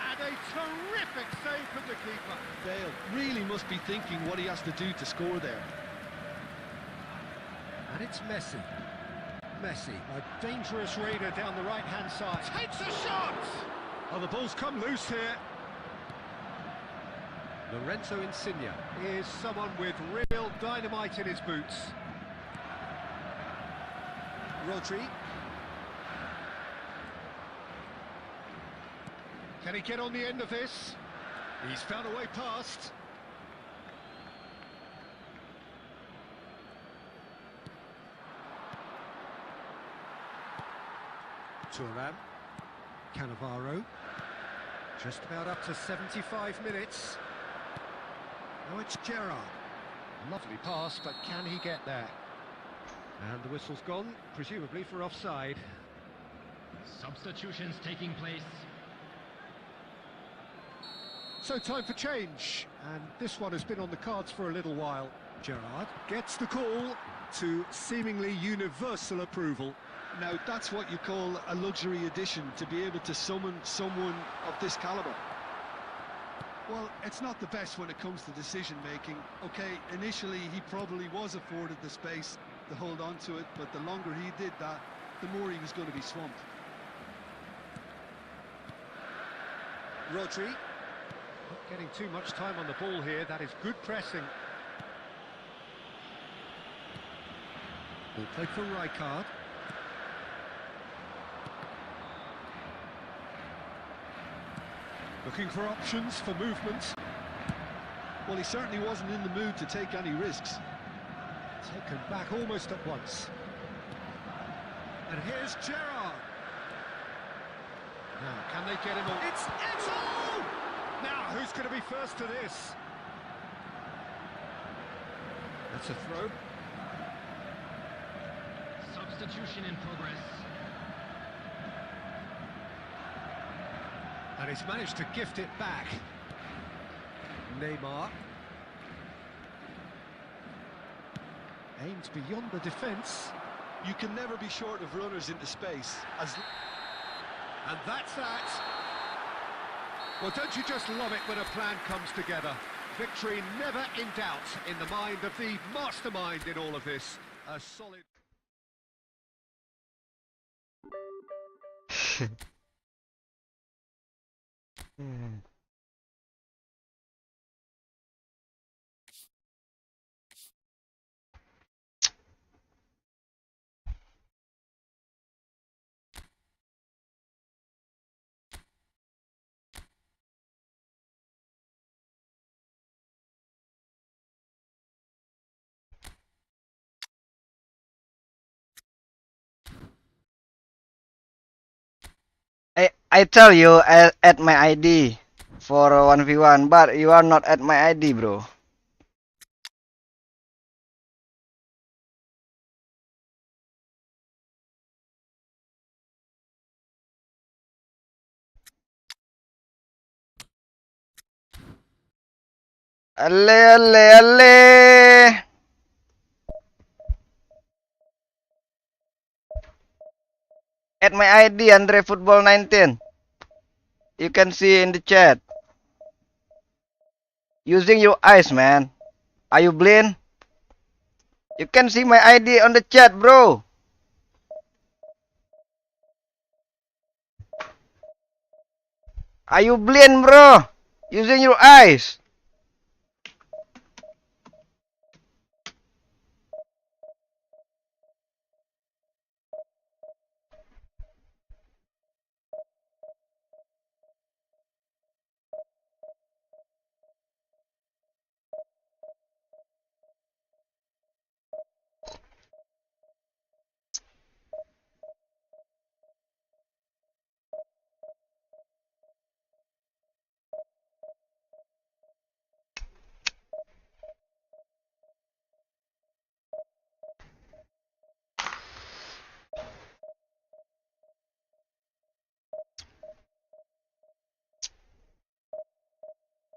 Speaker 2: And a terrific save from the keeper.
Speaker 3: Bale really must be thinking what he has to do to score there.
Speaker 2: And it's Messi. Messi, a dangerous raider down the right-hand side. Takes a shot! Oh, the ball's come loose here. Lorenzo Insigne is someone with real dynamite in his boots. Rodri. Can he get on the end of this? He's found a way past. Thuram. Cannavaro. Just about up to 75 minutes. Now it's Gerrard. Lovely pass, but can he get there? And the whistle's gone, presumably for offside.
Speaker 4: Substitutions taking place.
Speaker 2: So time for change, and this one has been on the cards for a little while. Gerrard gets the call to seemingly universal approval.
Speaker 3: Now, that's what you call a luxury addition, to be able to summon someone of this calibre. Well, it's not the best when it comes to decision-making. Okay, initially he probably was afforded the space to hold on to it, but the longer he did that, the more he was going to be swamped.
Speaker 2: Rodri. Not getting too much time on the ball here, that is good pressing. Ball played for Rijkaard. Looking for options for movement.
Speaker 3: Well, he certainly wasn't in the mood to take any risks.
Speaker 2: Taken back almost at once. And here's Gerrard. Now, can they get him on? It's Eto! Now, who's going to be first to this? That's a throw.
Speaker 4: Substitution in progress.
Speaker 2: And he's managed to gift it back. Neymar. Aims beyond the defence.
Speaker 5: You can never be short of runners into space.
Speaker 2: And that's that. Well, don't you just love it when a plan comes together? Victory never in doubt in the mind of the mastermind in all of this. A solid...
Speaker 1: I tell you, add my ID for 1v1, but you are not at my ID, bro. Ale, ale, ale. Add my ID, Andre Football 19. You can see in the chat. Using your eyes, man. Are you blind? You can see my ID on the chat, bro. Are you blind, bro? Using your eyes.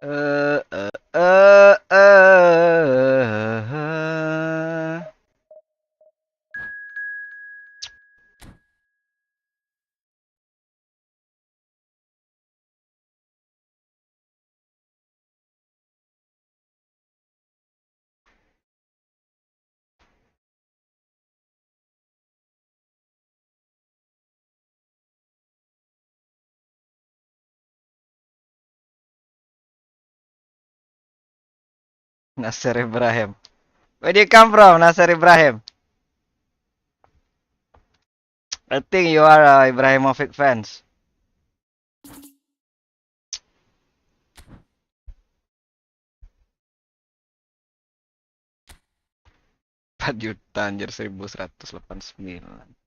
Speaker 1: Uh, uh, uh, uh. Nasser Ibrahim. Where do you come from, Nasser Ibrahim? I think you are Ibrahimovic fans. 4 juta anjir 1189.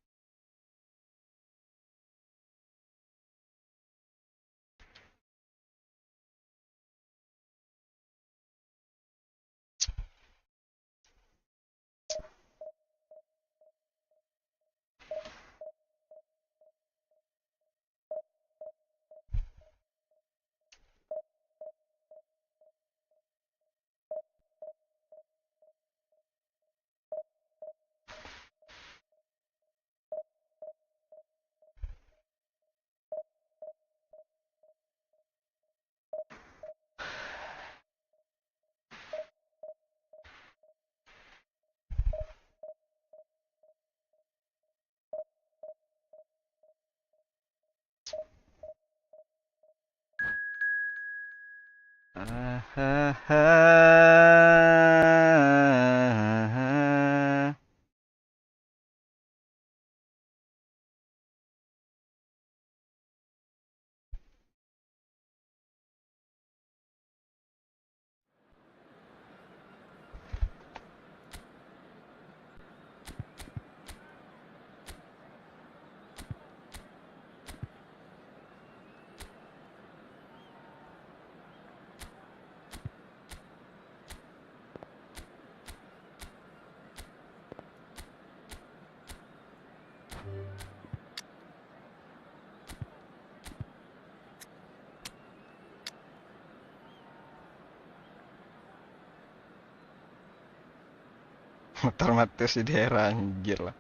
Speaker 1: Otomatis di daerah anjir lah.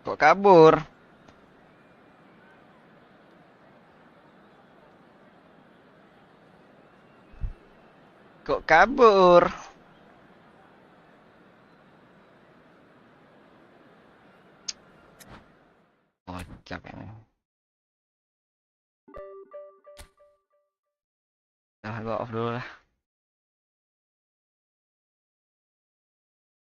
Speaker 1: Kok kabur? Kok kabur? Kocak ini. Nah, gua off dulu lah.